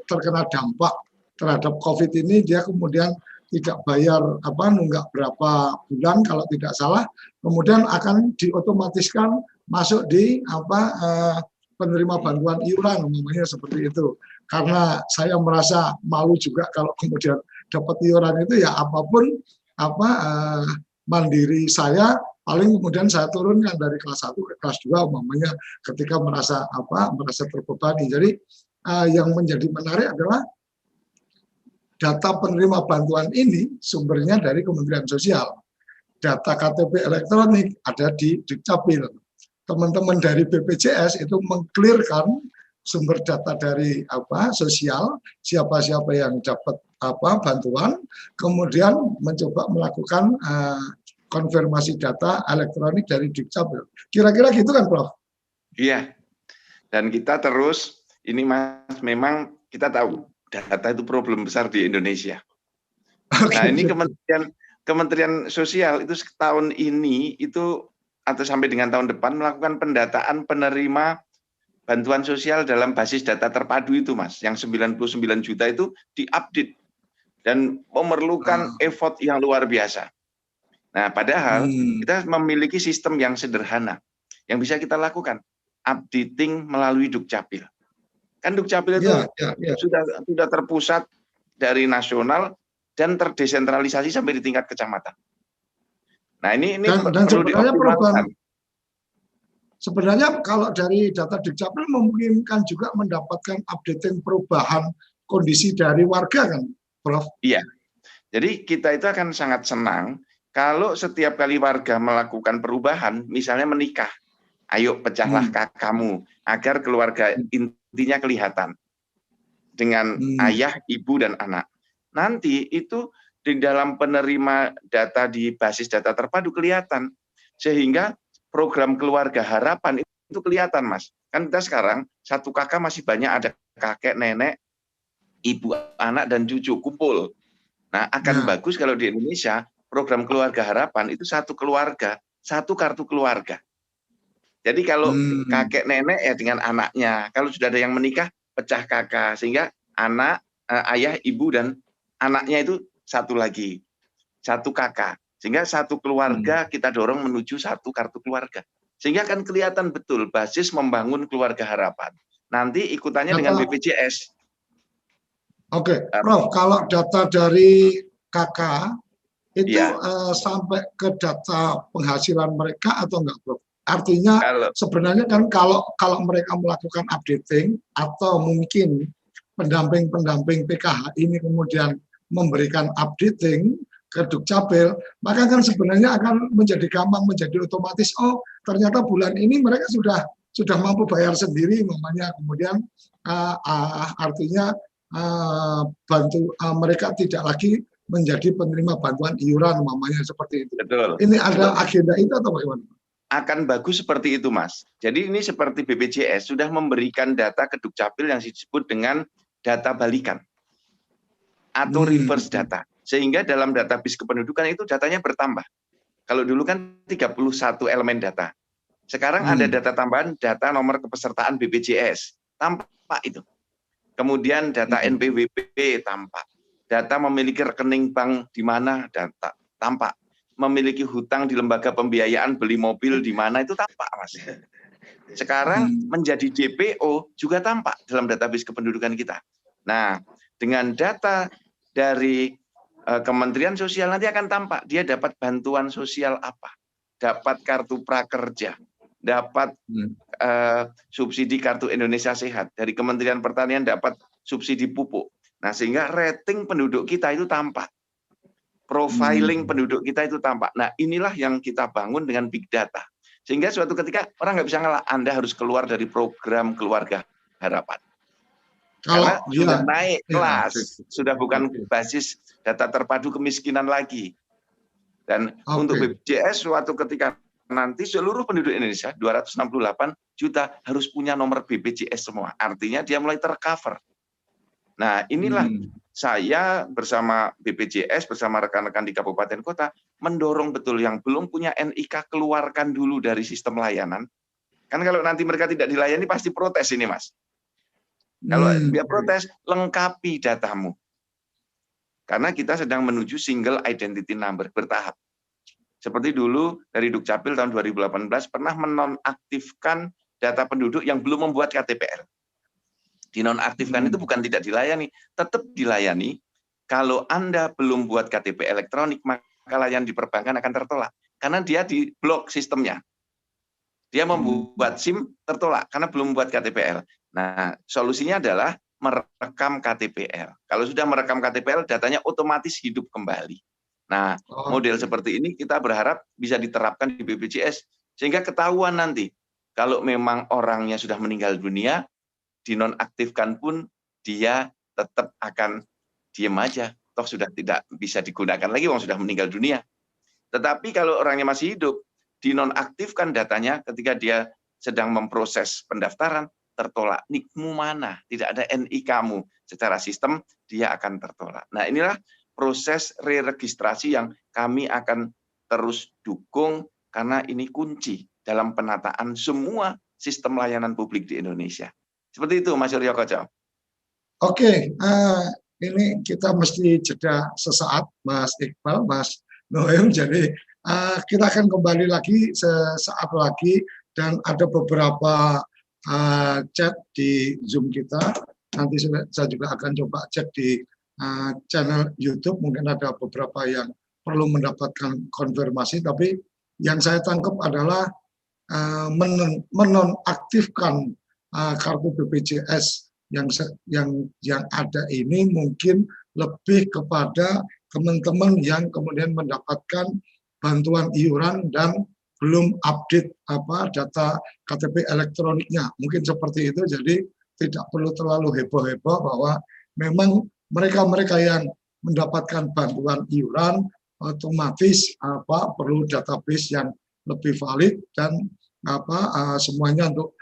terkena dampak terhadap COVID ini, dia kemudian tidak bayar nunggak berapa bulan kalau tidak salah, kemudian akan diotomatiskan masuk di penerima bantuan iuran, namanya seperti itu. Karena saya merasa malu juga kalau kemudian dapat iuran itu ya apapun mandiri saya, paling kemudian saya turunkan dari kelas 1 ke kelas 2 umpamanya ketika merasa terbebani. Jadi yang menjadi menarik adalah data penerima bantuan ini sumbernya dari Kementerian Sosial. Data KTP elektronik ada di Dukcapil. Teman-teman dari BPJS itu mengklirkan sumber data dari sosial, siapa-siapa yang dapat bantuan, kemudian mencoba melakukan konfirmasi data elektronik dari Dukcapil. Kira-kira gitu kan, Prof? Iya. Dan kita terus, ini Mas, memang kita tahu data itu problem besar di Indonesia. Nah, ini Kementerian Sosial itu tahun ini itu atau sampai dengan tahun depan melakukan pendataan penerima bantuan sosial dalam basis data terpadu itu, Mas, yang 99 juta itu diupdate dan memerlukan effort yang luar biasa. Nah, padahal kita memiliki sistem yang sederhana yang bisa kita lakukan, updating melalui Dukcapil. Kan Dukcapil itu sudah terpusat dari nasional dan terdesentralisasi sampai di tingkat kecamatan. Nah, ini dan sebenarnya perubahan. Sebenarnya kalau dari data Dukcapil memungkinkan juga mendapatkan updating perubahan kondisi dari warga kan, Prof? Iya. Jadi kita itu akan sangat senang kalau setiap kali warga melakukan perubahan, misalnya menikah, ayo pecahlah kakakmu agar keluarga intinya kelihatan dengan ayah, ibu, dan anak. Nanti itu di dalam penerima data di basis data terpadu kelihatan, sehingga program keluarga harapan itu kelihatan, Mas. Kan kita sekarang satu kakak masih banyak, ada kakek, nenek, ibu, anak, dan cucu kumpul. Nah, akan bagus kalau di Indonesia program keluarga harapan itu satu keluarga, satu kartu keluarga. Jadi kalau kakek nenek ya dengan anaknya, kalau sudah ada yang menikah pecah kakak, sehingga anak, ayah, ibu, dan anaknya itu satu lagi, satu kakak, sehingga satu keluarga kita dorong menuju satu kartu keluarga, sehingga akan kelihatan betul basis membangun keluarga harapan. Nanti ikutannya dengan BPJS. Oke, Prof, kalau data dari kakak itu sampai ke data penghasilan mereka atau enggak, Prof? Artinya sebenarnya kan kalau mereka melakukan updating atau mungkin pendamping PKH ini kemudian memberikan updating ke Dukcapil, maka kan sebenarnya akan menjadi gampang, menjadi otomatis, oh ternyata bulan ini mereka sudah mampu bayar sendiri, namanya kemudian artinya mereka tidak lagi menjadi penerima bantuan iuran, namanya seperti itu. Betul. Ini ada agenda itu atau bagaimana? Akan bagus seperti itu, Mas. Jadi ini seperti BPJS sudah memberikan data ke Dukcapil yang disebut dengan data balikan atau reverse data. Sehingga dalam database kependudukan itu datanya bertambah. Kalau dulu kan 31 elemen data. Sekarang ada data tambahan, data nomor kepesertaan BPJS. Tampak itu. Kemudian data NPWP tampak. Data memiliki rekening bank di mana, data tampak. Memiliki hutang di lembaga pembiayaan, beli mobil di mana, itu tampak, Mas. Sekarang menjadi DPO juga tampak dalam database kependudukan kita. Nah, dengan data dari Kementerian Sosial nanti akan tampak dia dapat bantuan sosial apa, dapat kartu prakerja, dapat subsidi kartu Indonesia Sehat, dari Kementerian Pertanian dapat subsidi pupuk. Nah, sehingga rating penduduk kita itu tampak. Profiling penduduk kita itu tampak. Nah, inilah yang kita bangun dengan big data. Sehingga suatu ketika orang nggak bisa ngalah, Anda harus keluar dari program keluarga harapan. Karena sudah naik kelas, sudah bukan basis data terpadu kemiskinan lagi. Dan untuk BPJS suatu ketika nanti seluruh penduduk Indonesia 268 juta harus punya nomor BPJS semua. Artinya dia mulai tercover. Nah, inilah saya bersama BPJS, bersama rekan-rekan di kabupaten kota, mendorong betul yang belum punya NIK keluarkan dulu dari sistem layanan. Kan kalau nanti mereka tidak dilayani pasti protes ini, Mas. Kalau dia protes, lengkapi datamu. Karena kita sedang menuju single identity number bertahap. Seperti dulu dari Dukcapil tahun 2018 pernah menonaktifkan data penduduk yang belum membuat KTPL. Dinonaktifkan itu bukan tidak dilayani, tetap dilayani. Kalau Anda belum buat KTP elektronik, maka layanan di perbankan akan tertolak. Karena dia di blok sistemnya. Dia membuat SIM tertolak karena belum buat KTPL. Nah, solusinya adalah merekam KTPL. Kalau sudah merekam KTPL, datanya otomatis hidup kembali. Nah, model seperti ini kita berharap bisa diterapkan di BPJS, sehingga ketahuan nanti, kalau memang orangnya sudah meninggal dunia, dinonaktifkan pun dia tetap akan diem aja, toh sudah tidak bisa digunakan lagi, orang sudah meninggal dunia. Tetapi kalau orangnya masih hidup, dinonaktifkan datanya ketika dia sedang memproses pendaftaran, tertolak. NIK-mu mana? Tidak ada NIK kamu. Secara sistem, dia akan tertolak. Nah, inilah proses re-registrasi yang kami akan terus dukung, karena ini kunci dalam penataan semua sistem layanan publik di Indonesia. Seperti itu, Mas Suryo Koco. Oke, ini kita mesti jeda sesaat, Mas Iqbal, Mas Noem. Jadi kita akan kembali lagi sesaat lagi, dan ada beberapa chat di Zoom kita. Nanti saya juga akan coba cek di channel YouTube. Mungkin ada beberapa yang perlu mendapatkan konfirmasi, tapi yang saya tangkap adalah menonaktifkan kartu BPJS yang ada ini mungkin lebih kepada teman-teman yang kemudian mendapatkan bantuan iuran dan belum update data KTP elektroniknya. Mungkin seperti itu, jadi tidak perlu terlalu heboh-heboh bahwa memang mereka-mereka yang mendapatkan bantuan iuran otomatis perlu database yang lebih valid, dan semuanya untuk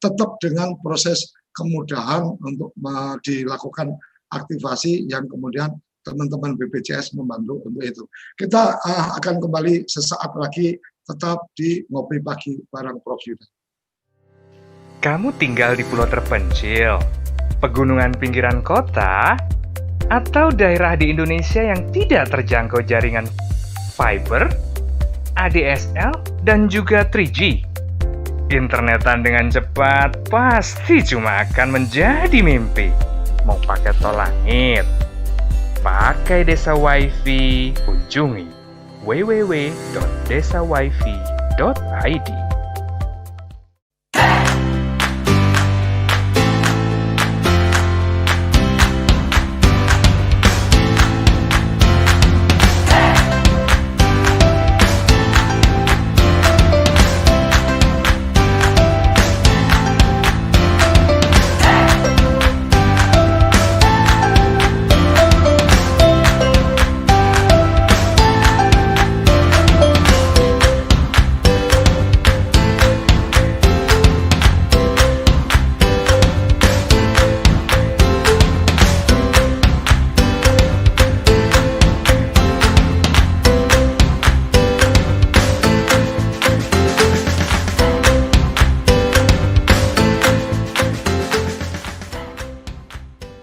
tetap dengan proses kemudahan untuk dilakukan aktivasi yang kemudian teman-teman BPJS membantu untuk itu. Kita akan kembali sesaat lagi, tetap di Ngopi Pagi bareng Prof Yudan. Kamu tinggal di pulau terpencil, pegunungan pinggiran kota, atau daerah di Indonesia yang tidak terjangkau jaringan fiber, ADSL, dan juga 3G. Internetan dengan cepat pasti cuma akan menjadi mimpi. Mau pakai tol langit, pakai Desa Wifi, kunjungi www.desawifi.id.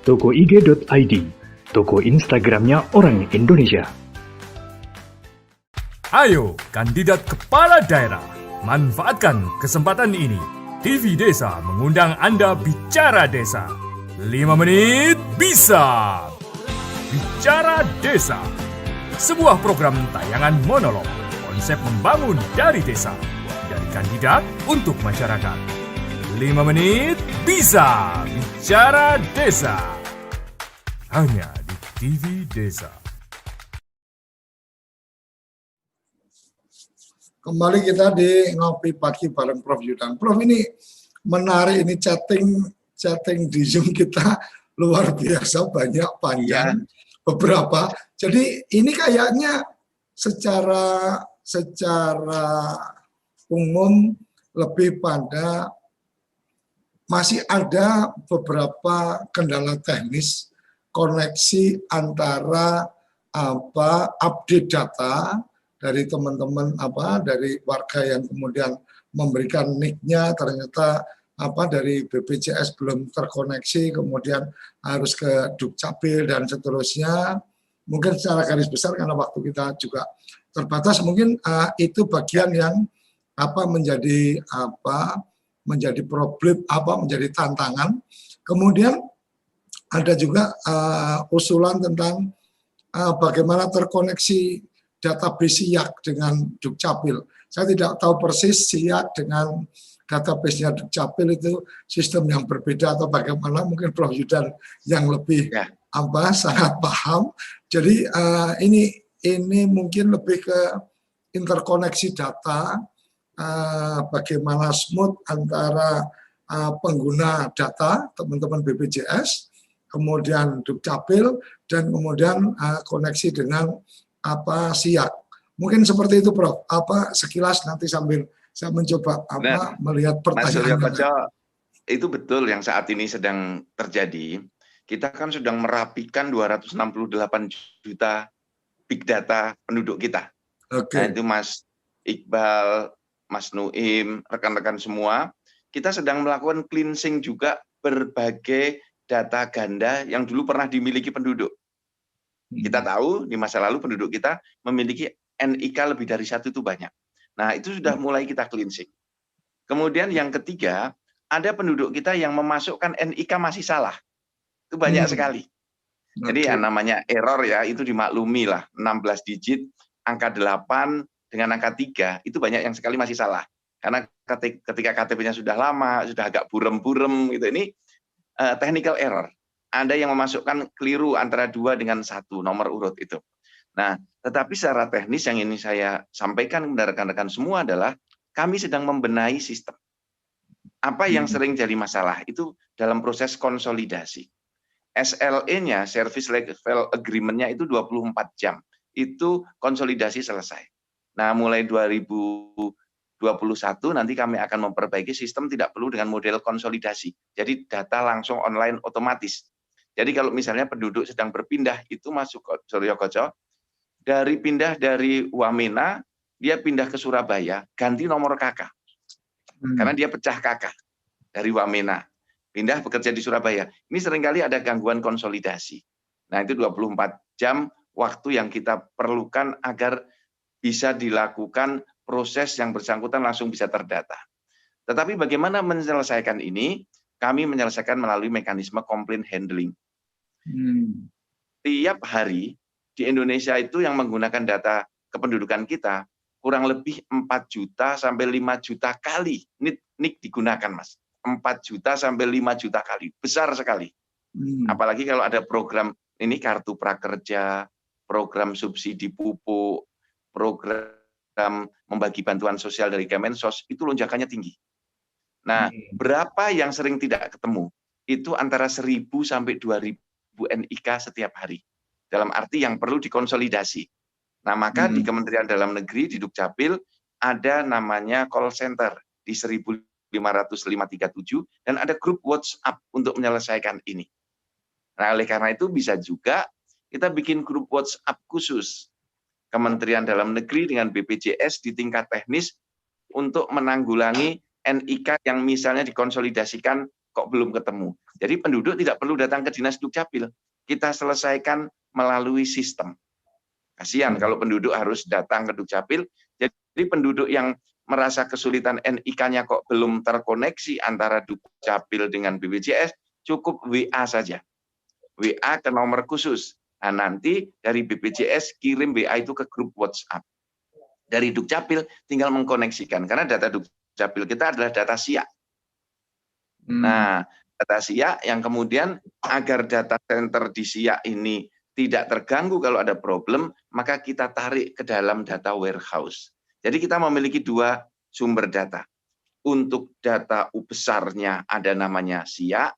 Toko IG.id, toko Instagramnya orang Indonesia. Ayo, kandidat kepala daerah, manfaatkan kesempatan ini. TV Desa mengundang Anda bicara desa. 5 menit bisa. Bicara Desa, sebuah program tayangan monolog, konsep membangun dari desa, dari kandidat untuk masyarakat. 5 menit bisa. Bicara Desa, hanya di TV Desa. Kembali kita di Ngopi Pagi bareng Prof Yudan. Prof, ini menarik, ini chatting di Zoom kita luar biasa, banyak, panjang, beberapa. Jadi ini kayaknya secara umum lebih pada masih ada beberapa kendala teknis koneksi antara update data dari teman-teman dari warga yang kemudian memberikan nick-nya, ternyata dari BPJS belum terkoneksi, kemudian harus ke Dukcapil dan seterusnya. Mungkin secara garis besar karena waktu kita juga terbatas, mungkin itu bagian yang menjadi problem, menjadi tantangan. Kemudian ada juga usulan tentang bagaimana terkoneksi database SIAK dengan Dukcapil. Saya tidak tahu persis SIAK dengan database-nya Dukcapil itu sistem yang berbeda atau bagaimana, mungkin Prof. Yudan yang lebih sangat paham. Jadi ini mungkin lebih ke interkoneksi data, bagaimana smooth antara pengguna data, teman-teman BPJS, kemudian Dukcapil, dan kemudian koneksi dengan SIAK. Mungkin seperti itu, Prof. Sekilas nanti sambil saya mencoba melihat pertanyaan. Mas Suryo, itu betul yang saat ini sedang terjadi. Kita kan sedang merapikan 268 juta big data penduduk kita. Nah, itu Mas Iqbal, Mas Nuim, rekan-rekan semua, kita sedang melakukan cleansing juga berbagai data ganda yang dulu pernah dimiliki penduduk. Kita tahu di masa lalu penduduk kita memiliki NIK lebih dari 1 itu banyak. Nah, itu sudah mulai kita cleansing. Kemudian yang ketiga, ada penduduk kita yang memasukkan NIK masih salah. Itu banyak sekali. Jadi yang namanya error ya, itu dimaklumi lah. 16 digit, angka 8 dengan angka 3, itu banyak yang sekali masih salah. Karena ketika KTP-nya sudah lama, sudah agak burem-burem, gitu. Ini technical error. Ada yang memasukkan keliru antara 2 dengan 1, nomor urut itu. Nah, tetapi secara teknis yang ini saya sampaikan kepada rekan-rekan semua adalah kami sedang membenahi sistem. Apa yang sering jadi masalah itu dalam proses konsolidasi. SLE-nya, Service Level Agreement-nya itu 24 jam. Itu konsolidasi selesai. Nah, mulai 2021 nanti kami akan memperbaiki sistem tidak perlu dengan model konsolidasi. Jadi data langsung online otomatis. Jadi kalau misalnya penduduk sedang berpindah itu masuk ke Suryo Koco, pindah dari Wamena, dia pindah ke Surabaya, ganti nomor KK. Karena dia pecah KK dari Wamena. Pindah bekerja di Surabaya. Ini seringkali ada gangguan konsolidasi. Nah, itu 24 jam waktu yang kita perlukan agar bisa dilakukan proses yang bersangkutan langsung bisa terdata. Tetapi bagaimana menyelesaikan ini? Kami menyelesaikan melalui mekanisme complaint handling. Tiap hari di Indonesia itu yang menggunakan data kependudukan kita kurang lebih 4 juta sampai 5 juta kali NIK digunakan, Mas. 4 juta sampai 5 juta kali. Besar sekali. Apalagi kalau ada program ini kartu prakerja, program subsidi pupuk, program membagi bantuan sosial dari Kemensos, itu lonjakannya tinggi. Nah, berapa yang sering tidak ketemu? Itu antara 1.000 sampai 2.000 NIK setiap hari. Dalam arti yang perlu dikonsolidasi. Nah, maka di Kementerian Dalam Negeri, di Dukcapil, ada namanya call center di 1.505.37, dan ada grup WhatsApp untuk menyelesaikan ini. Nah, oleh karena itu bisa juga kita bikin grup WhatsApp khusus Kementerian Dalam Negeri dengan BPJS di tingkat teknis untuk menanggulangi NIK yang misalnya dikonsolidasikan kok belum ketemu. Jadi penduduk tidak perlu datang ke Dinas Dukcapil. Kita selesaikan melalui sistem. Kasihan kalau penduduk harus datang ke Dukcapil. Jadi penduduk yang merasa kesulitan NIK-nya kok belum terkoneksi antara Dukcapil dengan BPJS, cukup WA saja. WA ke nomor khusus. Nah, nanti dari BPJS kirim WA itu ke grup WhatsApp. Dari Dukcapil tinggal mengkoneksikan. Karena data Dukcapil kita adalah data SIAK. Nah, data SIAK yang kemudian agar data center di SIAK ini tidak terganggu kalau ada problem, maka kita tarik ke dalam data warehouse. Jadi kita memiliki 2 sumber data. Untuk data besarnya ada namanya SIAK,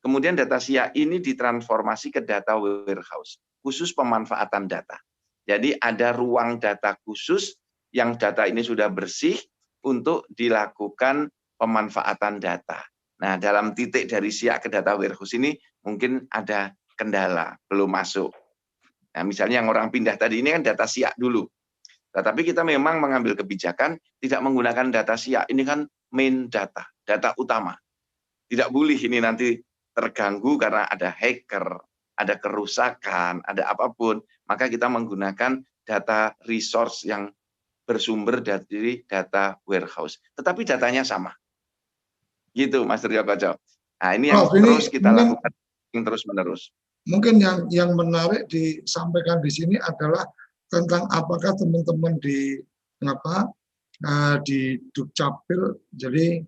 kemudian data SIAK ini ditransformasi ke data warehouse, khusus pemanfaatan data. Jadi ada ruang data khusus yang data ini sudah bersih untuk dilakukan pemanfaatan data. Nah, dalam titik dari SIAK ke data warehouse ini mungkin ada kendala, belum masuk. Nah, misalnya yang orang pindah tadi ini kan data SIAK dulu. Tetapi kita memang mengambil kebijakan tidak menggunakan data SIAK. Ini kan main data, data utama. Tidak boleh ini nanti terganggu karena ada hacker, ada kerusakan, ada apapun. Maka kita menggunakan data resource yang bersumber dari data warehouse. Tetapi datanya sama. Gitu, Mas Suryo Koco. Nah, ini yang terus kita lakukan, yang terus-menerus. Mungkin yang menarik disampaikan di sini adalah tentang apakah teman-teman di Dukcapil, jadi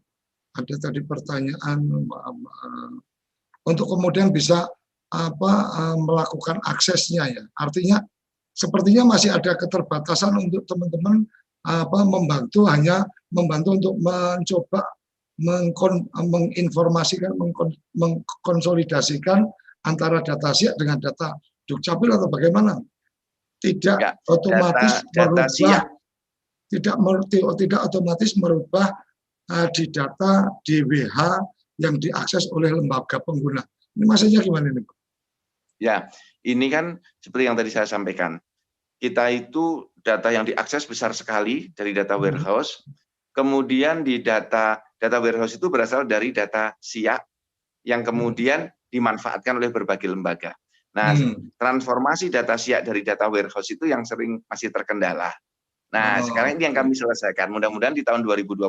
ada tadi pertanyaan untuk kemudian bisa melakukan aksesnya ya. Artinya sepertinya masih ada keterbatasan untuk teman-teman membantu untuk mencoba menginformasikan, mengkonsolidasikan antara data SIAK dengan data Dukcapil atau bagaimana? Tidak otomatis merubah, tidak otomatis merubah di data DWH yang diakses oleh lembaga pengguna. Ini maksudnya gimana nih, Pak? Ya, ini kan seperti yang tadi saya sampaikan. Kita itu data yang diakses besar sekali dari data warehouse. Kemudian di data warehouse itu berasal dari data SIAK yang kemudian dimanfaatkan oleh berbagai lembaga. Nah, transformasi data SIAK dari data warehouse itu yang sering masih terkendala. Nah, sekarang ini yang kami selesaikan. Mudah-mudahan di tahun 2021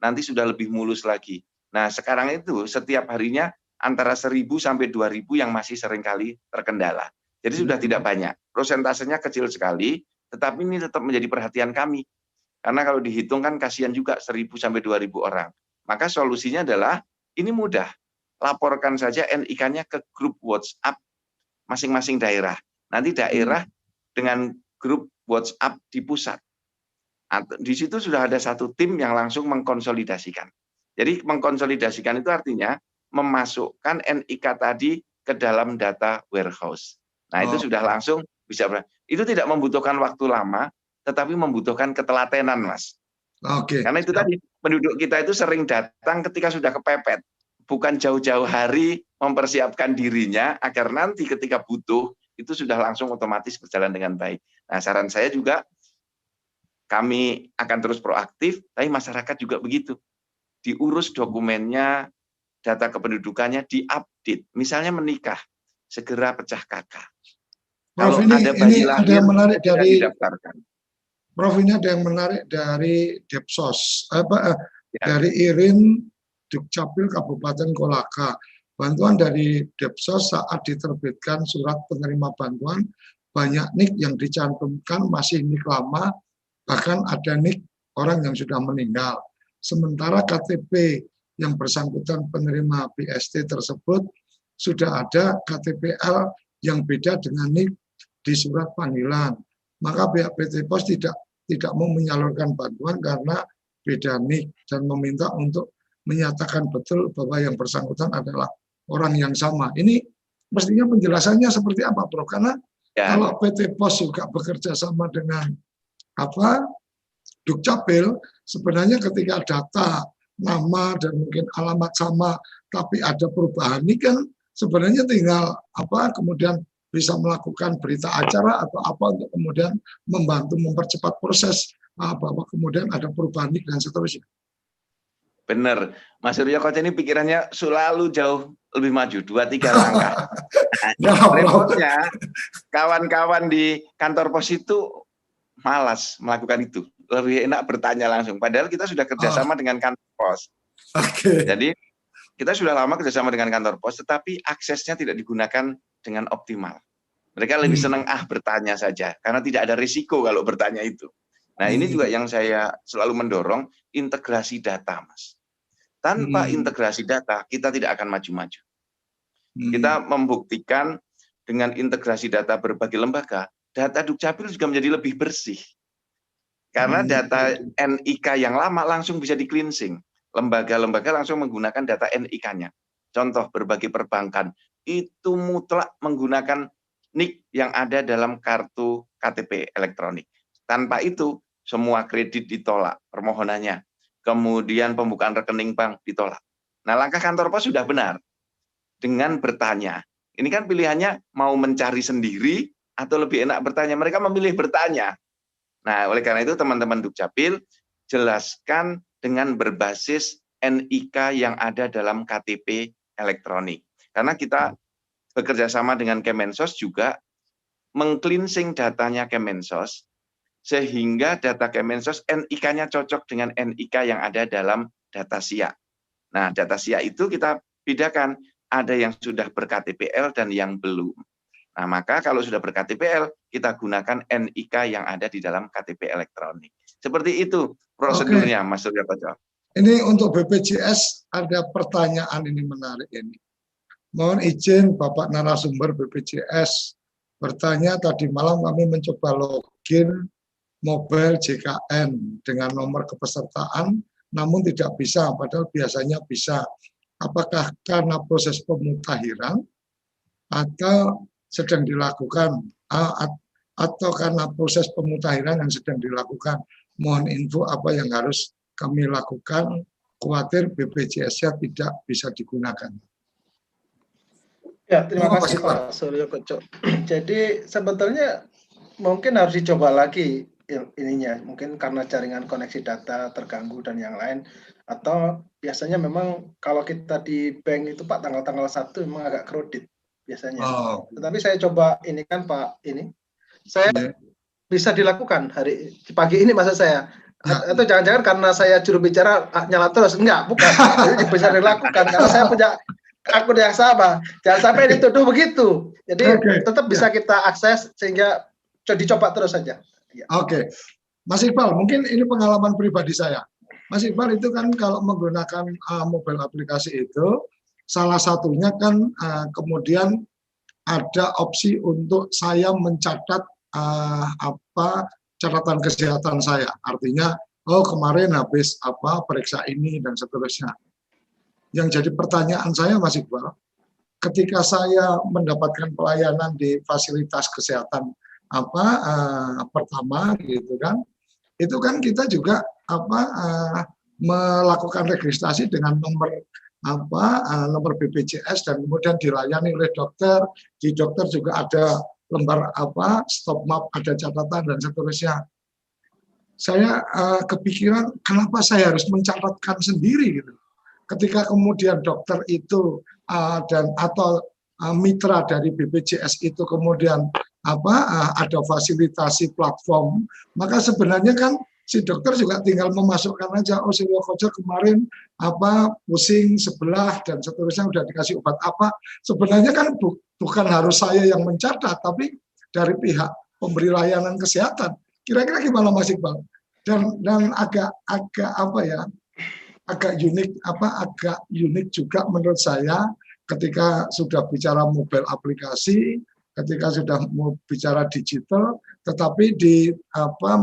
nanti sudah lebih mulus lagi. Nah, sekarang itu setiap harinya antara 1.000 sampai 2.000 yang masih seringkali terkendala. Jadi sudah tidak banyak. Prosentasenya kecil sekali, tetapi ini tetap menjadi perhatian kami. Karena kalau dihitung kan kasihan juga 1.000 sampai 2.000 orang. Maka solusinya adalah ini mudah. Laporkan saja NIK-nya ke grup WhatsApp masing-masing daerah. Nanti daerah dengan grup WhatsApp di pusat. Di situ sudah ada satu tim yang langsung mengkonsolidasikan. Jadi mengkonsolidasikan itu artinya memasukkan NIK tadi ke dalam data warehouse. Nah, itu sudah langsung bisa. Itu tidak membutuhkan waktu lama, tetapi membutuhkan ketelatenan, Mas. Karena itu tadi, penduduk kita itu sering datang ketika sudah kepepet. Bukan jauh-jauh hari mempersiapkan dirinya agar nanti ketika butuh, itu sudah langsung otomatis berjalan dengan baik. Nah, saran saya juga, kami akan terus proaktif, tapi masyarakat juga begitu. Diurus dokumennya, data kependudukannya diupdate. Misalnya menikah, segera pecah kakak. Prof, Kalau ini ada bayi ada lahir, yang menarik dari didaftarkan. Prof, ini ada yang menarik dari Depsos, dari Irin Dukcapil Kabupaten Kolaka. Bantuan dari Depsos saat diterbitkan surat penerima bantuan, banyak NIK yang dicantumkan masih NIK lama, bahkan ada NIK orang yang sudah meninggal. Sementara KTP yang bersangkutan penerima BST tersebut sudah ada KTPL yang beda dengan NIK di surat panggilan. Maka pihak PT Pos tidak mau menyalurkan bantuan karena beda NIK dan meminta untuk menyatakan betul bahwa yang bersangkutan adalah orang yang sama. Ini mestinya penjelasannya seperti apa, Prof? Karena kalau PT Pos juga bekerja sama dengan Dukcapil, sebenarnya ketika data nama dan mungkin alamat sama, tapi ada perubahan ini kan sebenarnya tinggal kemudian bisa melakukan berita acara atau apa untuk kemudian membantu mempercepat proses bahwa kemudian ada perubahan NIK dan seterusnya. Benar, Mas Suryo Koco ini pikirannya selalu jauh lebih maju, 2-3 langkah. Repotnya, kawan-kawan di kantor pos itu malas melakukan itu. Lebih enak bertanya langsung. Padahal kita sudah kerjasama dengan kantor pos. Jadi kita sudah lama kerjasama dengan kantor pos, tetapi aksesnya tidak digunakan dengan optimal. Mereka lebih senang bertanya saja, karena tidak ada risiko kalau bertanya itu. Nah, ini juga yang saya selalu mendorong, integrasi data, Mas. Tanpa integrasi data, kita tidak akan maju-maju. Kita membuktikan dengan integrasi data berbagai lembaga, data Dukcapil juga menjadi lebih bersih. Karena data NIK yang lama langsung bisa di-cleansing. Lembaga-lembaga langsung menggunakan data NIK-nya. Contoh, berbagai perbankan, itu mutlak menggunakan NIK yang ada dalam kartu KTP elektronik. Tanpa itu, semua kredit ditolak permohonannya. Kemudian pembukaan rekening bank ditolak. Nah, langkah kantor pos sudah benar. Dengan bertanya. Ini kan pilihannya mau mencari sendiri atau lebih enak bertanya. Mereka memilih bertanya. Nah, oleh karena itu teman-teman Dukcapil, jelaskan dengan berbasis NIK yang ada dalam KTP elektronik. Karena kita bekerja sama dengan Kemensos juga meng-cleansing datanya Kemensos, sehingga data Kemensos NIK-nya cocok dengan NIK yang ada dalam data SIAK. Nah, data SIAK itu kita bedakan, ada yang sudah ber-KTPL dan yang belum. Nah, maka kalau sudah ber-KTPL, kita gunakan NIK yang ada di dalam KTP elektronik. Seperti itu prosedurnya, Mas Suryo Koco. Ini untuk BPJS ada pertanyaan ini menarik ini. Mohon izin Bapak narasumber BPJS bertanya, tadi malam kami mencoba login mobile JKN dengan nomor kepesertaan, namun tidak bisa, padahal biasanya bisa. Apakah karena proses pemutakhiran atau sedang dilakukan, atau karena proses pemutakhiran yang sedang dilakukan? Mohon info apa yang harus kami lakukan, khawatir BPJS-nya tidak bisa digunakan. Ya, terima kasih Pak Suryo Koco. Jadi sebetulnya mungkin harus dicoba lagi ininya, mungkin karena jaringan koneksi data terganggu dan yang lain, atau biasanya memang kalau kita di bank itu Pak tanggal-tanggal 1 memang agak crowded biasanya. Tetapi saya coba ini kan Pak, ini saya bisa dilakukan pagi ini maksud saya. Atau jangan-jangan karena saya juru bicara nyala terus, enggak, bukan. Jadi bisa dilakukan karena saya punya akun yang sama. Jangan sampai dituduh begitu. Jadi tetap bisa kita akses sehingga dicoba terus saja. Oke. Mas Iqbal, mungkin ini pengalaman pribadi saya. Mas Iqbal itu kan kalau menggunakan mobile aplikasi itu, salah satunya kan kemudian ada opsi untuk saya mencatat catatan kesehatan saya, artinya kemarin habis periksa ini dan seterusnya. Yang jadi pertanyaan saya Mas Iqbal, ketika saya mendapatkan pelayanan di fasilitas kesehatan pertama gitu kan, itu kan kita juga melakukan registrasi dengan nomor BPJS dan kemudian dilayani oleh dokter. Di dokter juga ada lembar stop map, ada catatan dan seterusnya. Saya kepikiran kenapa saya harus mencatatkan sendiri gitu. Ketika kemudian dokter itu atau mitra dari BPJS itu kemudian ada fasilitasi platform, maka sebenarnya kan si dokter juga tinggal memasukkan aja, Suryo Koco kemarin pusing sebelah dan seterusnya, udah dikasih obat apa. Sebenarnya kan bukan harus saya yang mencatat, tapi dari pihak pemberi layanan kesehatan. Kira-kira gimana Mas Iqbal? Dan agak unik juga menurut saya ketika sudah bicara mobile aplikasi, ketika sudah mau bicara digital, tetapi di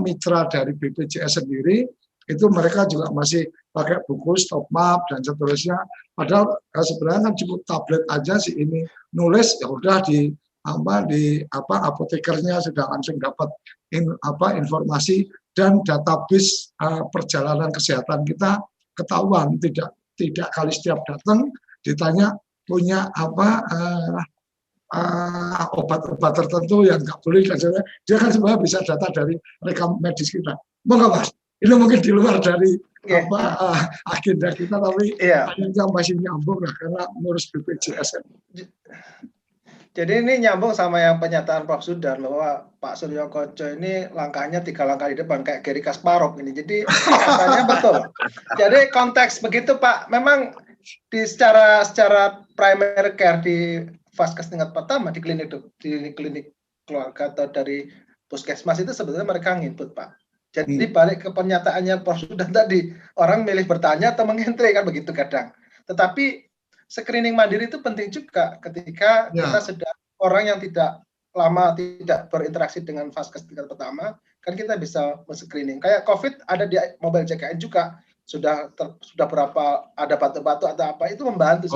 mitra dari BPJS sendiri itu mereka juga masih pakai buku stop map dan seterusnya. Padahal sebenarnya kan cukup tablet aja sih ini nulis, ya udah di apotekernya sudah langsung dapat informasi, dan database perjalanan kesehatan kita ketahuan. Tidak kali setiap datang ditanya punya obat-obat tertentu yang nggak boleh, dia kan sebenarnya bisa data dari rekam medis kita. Monggo Mas, ini mungkin di luar dari agenda kita, tapi yang masih nyambung lah karena ngurus BPJS. Jadi ini nyambung sama yang pernyataan Prof. Sudan bahwa Pak Suryo Koco ini langkahnya 3 langkah di depan kayak Garry Kasparov ini. Jadi katanya betul. Jadi konteks begitu Pak, memang di secara primary care di vaskes tingkat pertama di klinik keluarga atau dari puskesmas itu sebetulnya mereka nginput Pak. Jadi balik ke pernyataannya Prof. Sudan tadi, orang milih bertanya atau mengentre kan begitu kadang. Tetapi screening mandiri itu penting juga ketika kita sedang orang yang tidak berinteraksi dengan vaskes tingkat pertama, kan kita bisa men-screening. Kayak COVID ada di mobile JKN juga, sudah berapa ada batu-batu atau apa, itu membantu.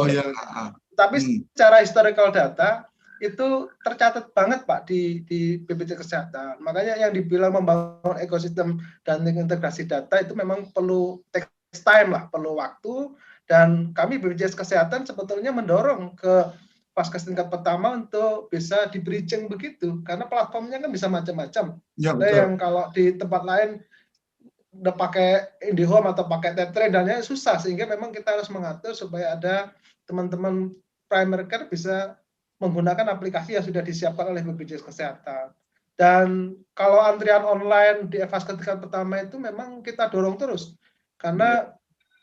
Tapi secara historical data itu tercatat banget Pak di BPJS Kesehatan. Makanya yang dibilang membangun ekosistem dan integrasi data itu memang perlu takes time lah, perlu waktu. Dan kami BPJS Kesehatan sebetulnya mendorong ke vaskes tingkat pertama untuk bisa di bridging begitu, karena platformnya kan bisa macam-macam. Ada yang kalau di tempat lain udah pakai IndiHome atau pakai Tetre dan lain susah, sehingga memang kita harus mengatur supaya ada teman-teman primary care bisa menggunakan aplikasi yang sudah disiapkan oleh BPJS Kesehatan. Dan kalau antrian online di vaskes tingkat pertama itu memang kita dorong terus, karena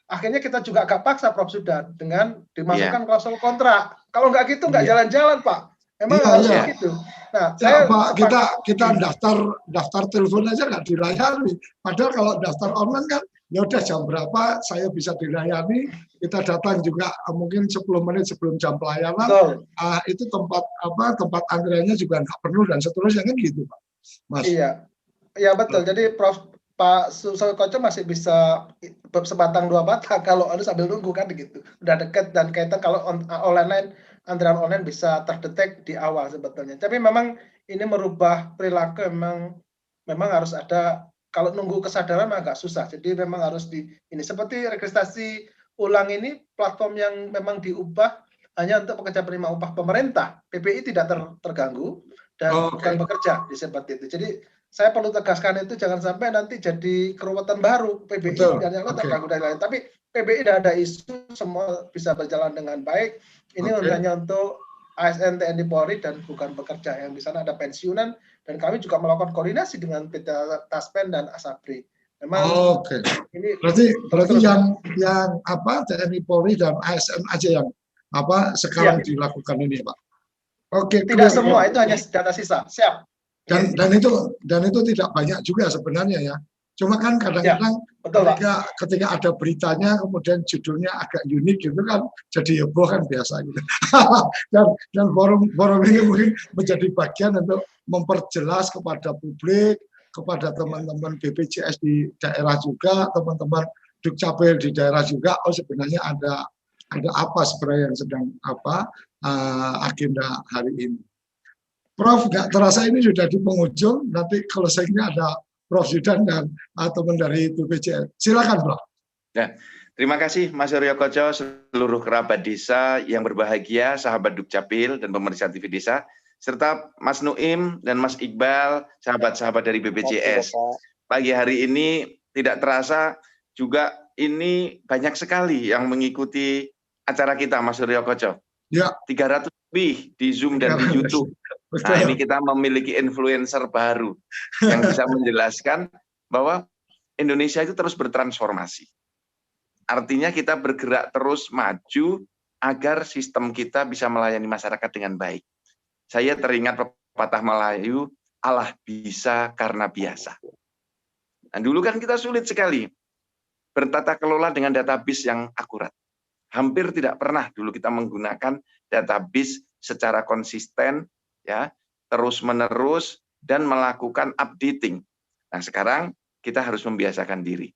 akhirnya kita juga agak paksa Prof. Sudan dengan dimasukkan klausul kontrak. Kalau nggak gitu nggak jalan-jalan Pak. Memang harus begitu. Nah, kita daftar telepon aja nggak dilayani. Padahal kalau daftar online kan ya udah jam berapa saya bisa dilayani, kita datang juga mungkin 10 menit sebelum jam pelayanan, itu tempat antriannya juga nggak penuh dan seterusnya kan gitu Pak. Mas. Iya, ya betul. Jadi Pak Suryo Koco masih bisa sebatang dua batang kalau harus sambil nunggu kan gitu. Udah deket dan kaitan kalau antrian online bisa terdetek di awal sebetulnya. Tapi memang ini merubah perilaku, memang harus ada. Kalau nunggu kesadaran agak susah, jadi memang harus ini seperti registrasi ulang ini platform yang memang diubah hanya untuk pekerja penerima upah pemerintah, PPI tidak terganggu dan bukan bekerja di seperti itu. Jadi saya perlu tegaskan itu jangan sampai nanti jadi keruwetan baru PBI dan yang lain terganggu dan lain. Tapi PBI tidak ada isu, semua bisa berjalan dengan baik. Ini hanya untuk ASN TNI Polri dan bukan bekerja yang di sana ada pensiunan. Dan kami juga melakukan koordinasi dengan PT Taspen dan Asabri. Memang ini berarti yang TNI Polri dan ASN aja yang sekarang dilakukan ini Pak. Tidak semua, itu hanya data sisa. Siap. Dan itu tidak banyak juga sebenarnya ya. Cuma kan kadang-kadang ketika ada beritanya kemudian judulnya agak unik gitu kan jadi heboh kan biasa gitu. dan forum ini mungkin menjadi bagian untuk memperjelas kepada publik, kepada teman-teman BPJS di daerah juga, teman-teman Dukcapil di daerah juga, sebenarnya ada apa sebenarnya yang sedang agenda hari ini. Prof, nggak terasa ini sudah di penghujung, nanti closing-nya ada Prof. Zudan dan teman dari BPJS. Silakan, Prof. Ya, terima kasih Mas Suryo Koco, seluruh kerabat desa yang berbahagia, sahabat Dukcapil dan pemerintah TV Desa, serta Mas Nuim dan Mas Iqbal, sahabat-sahabat dari BPJS. Pagi hari ini tidak terasa juga ini banyak sekali yang mengikuti acara kita, Mas Suryo Koco. Ya. 300 lebih di Zoom dan di YouTube. Nah, ini kita memiliki influencer baru yang bisa menjelaskan bahwa Indonesia itu terus bertransformasi. Artinya kita bergerak terus maju agar sistem kita bisa melayani masyarakat dengan baik. Saya teringat pepatah Melayu, Allah bisa karena biasa. Nah, dulu kan kita sulit sekali bertata kelola dengan database yang akurat. Hampir tidak pernah dulu kita menggunakan database secara konsisten, ya, terus-menerus dan melakukan updating. Nah, sekarang kita harus membiasakan diri.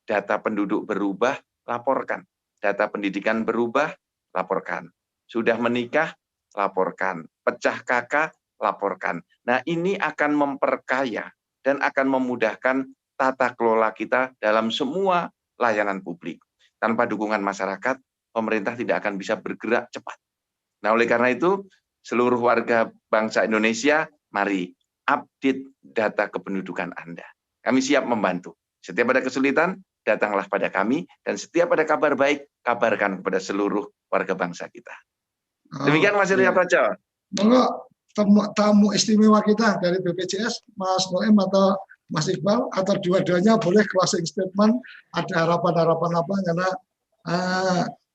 Data penduduk berubah, laporkan. Data pendidikan berubah, laporkan. Sudah menikah, laporkan. Pecah kakak, laporkan. Nah, ini akan memperkaya dan akan memudahkan tata kelola kita dalam semua layanan publik. Tanpa dukungan masyarakat, pemerintah tidak akan bisa bergerak cepat. Nah, oleh karena itu, seluruh warga bangsa Indonesia, mari update data kependudukan Anda. Kami siap membantu. Setiap ada kesulitan, datanglah pada kami, dan setiap ada kabar baik, kabarkan kepada seluruh warga bangsa kita. Demikian Mas Suryo Koco. Monggo tamu istimewa kita dari BPJS, Mas Noem atau Mas Iqbal, atau dua-duanya boleh closing statement, ada harapan-harapan apa, karena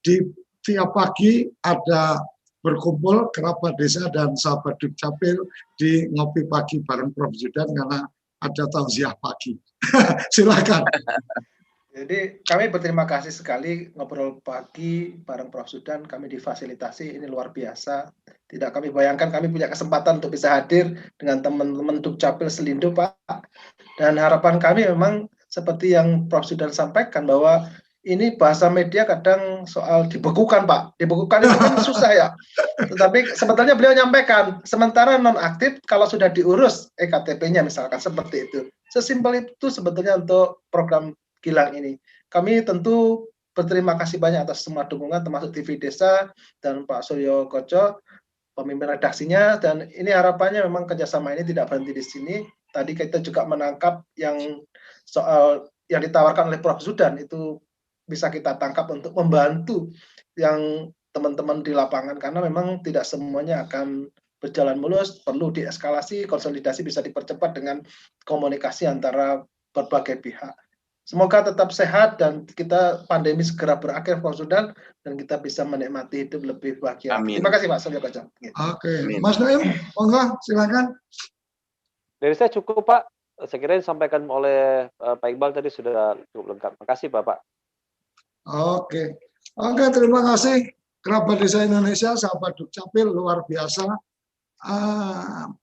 di tiap pagi ada berkumpul kerabat desa dan sahabat Dukcapil di ngopi pagi bareng Prof. Zudan karena ada tausiah pagi. Silakan. Jadi kami berterima kasih sekali ngobrol pagi bareng Prof. Zudan, kami difasilitasi, ini luar biasa. Tidak kami bayangkan kami punya kesempatan untuk bisa hadir dengan teman-teman Dukcapil Selindo, Pak. Dan harapan kami memang seperti yang Prof. Zudan sampaikan bahwa ini bahasa media kadang soal dibekukan, Pak. Dibekukan itu kan susah ya. Tetapi sebetulnya beliau nyampaikan, sementara nonaktif kalau sudah diurus EKTP-nya misalkan seperti itu. Sesimpel itu sebetulnya untuk program Gilang ini. Kami tentu berterima kasih banyak atas semua dukungan termasuk TV Desa dan Pak Suryo Koco, pemimpin redaksinya, dan ini harapannya memang kerjasama ini tidak berhenti di sini. Tadi kita juga menangkap yang soal yang ditawarkan oleh Prof. Zudan itu bisa kita tangkap untuk membantu yang teman-teman di lapangan, karena memang tidak semuanya akan berjalan mulus, perlu dieskalasi, konsolidasi bisa dipercepat dengan komunikasi antara berbagai pihak. Semoga tetap sehat dan kita pandemi segera berakhir, Prof. Zudan, dan kita bisa menikmati hidup lebih bahagia. Amin. Terima kasih Pak Suryo Koco. Oke, Mas Noem, monggo silakan. Dari saya cukup Pak. saya kira yang disampaikan oleh Pak Iqbal tadi sudah cukup lengkap. Makasih Bapak. Oke, terima kasih Kerabat Desa Indonesia, sahabat Dukcapil, luar biasa.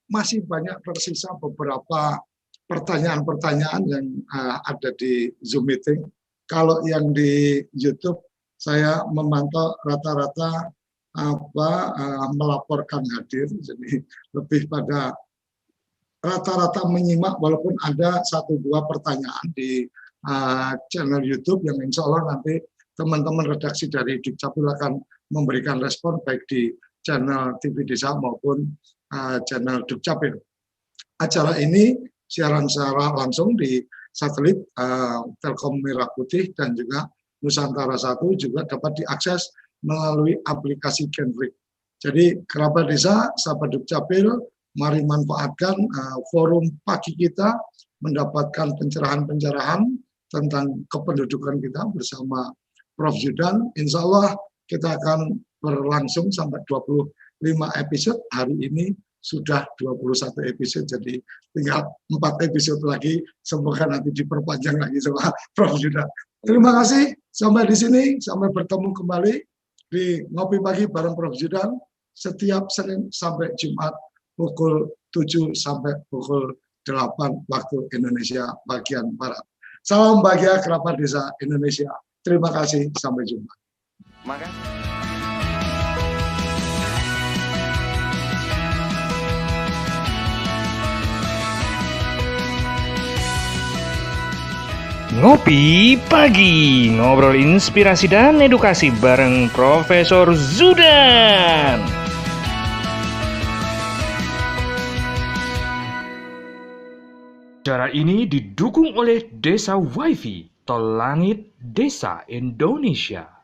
Masih banyak tersisa beberapa pertanyaan-pertanyaan yang ada di Zoom meeting. Kalau yang di YouTube, saya memantau rata-rata melaporkan hadir, jadi lebih pada rata-rata menyimak, walaupun ada 1-2 pertanyaan di channel YouTube yang insya Allah nanti teman-teman redaksi dari Dukcapil akan memberikan respon baik di channel TV Desa maupun channel Dukcapil. Acara ini siaran secara langsung di satelit Telkom Merah Putih dan juga Nusantara 1 juga dapat diakses melalui aplikasi Genflix. Jadi kerabat desa, sahabat Dukcapil, mari manfaatkan forum pagi kita, mendapatkan pencerahan-pencerahan tentang kependudukan kita bersama Prof. Zudan. Insya Allah kita akan berlangsung sampai 25 episode. Hari ini sudah 21 episode, jadi tinggal 4 episode lagi. Semoga nanti diperpanjang lagi sama Prof. Zudan. Terima kasih, sampai di sini, sampai bertemu kembali di Ngopi Pagi bareng Prof. Zudan setiap Senin sampai Jumat pukul 7 sampai pukul 8 waktu Indonesia bagian Barat. Salam bahagia kerabat desa Indonesia. Terima kasih, sampai jumpa. Ngopi Pagi, ngobrol inspirasi dan edukasi bareng Profesor Zudan. Acara ini didukung oleh Desa Wifi, Tol Langit Desa Indonesia.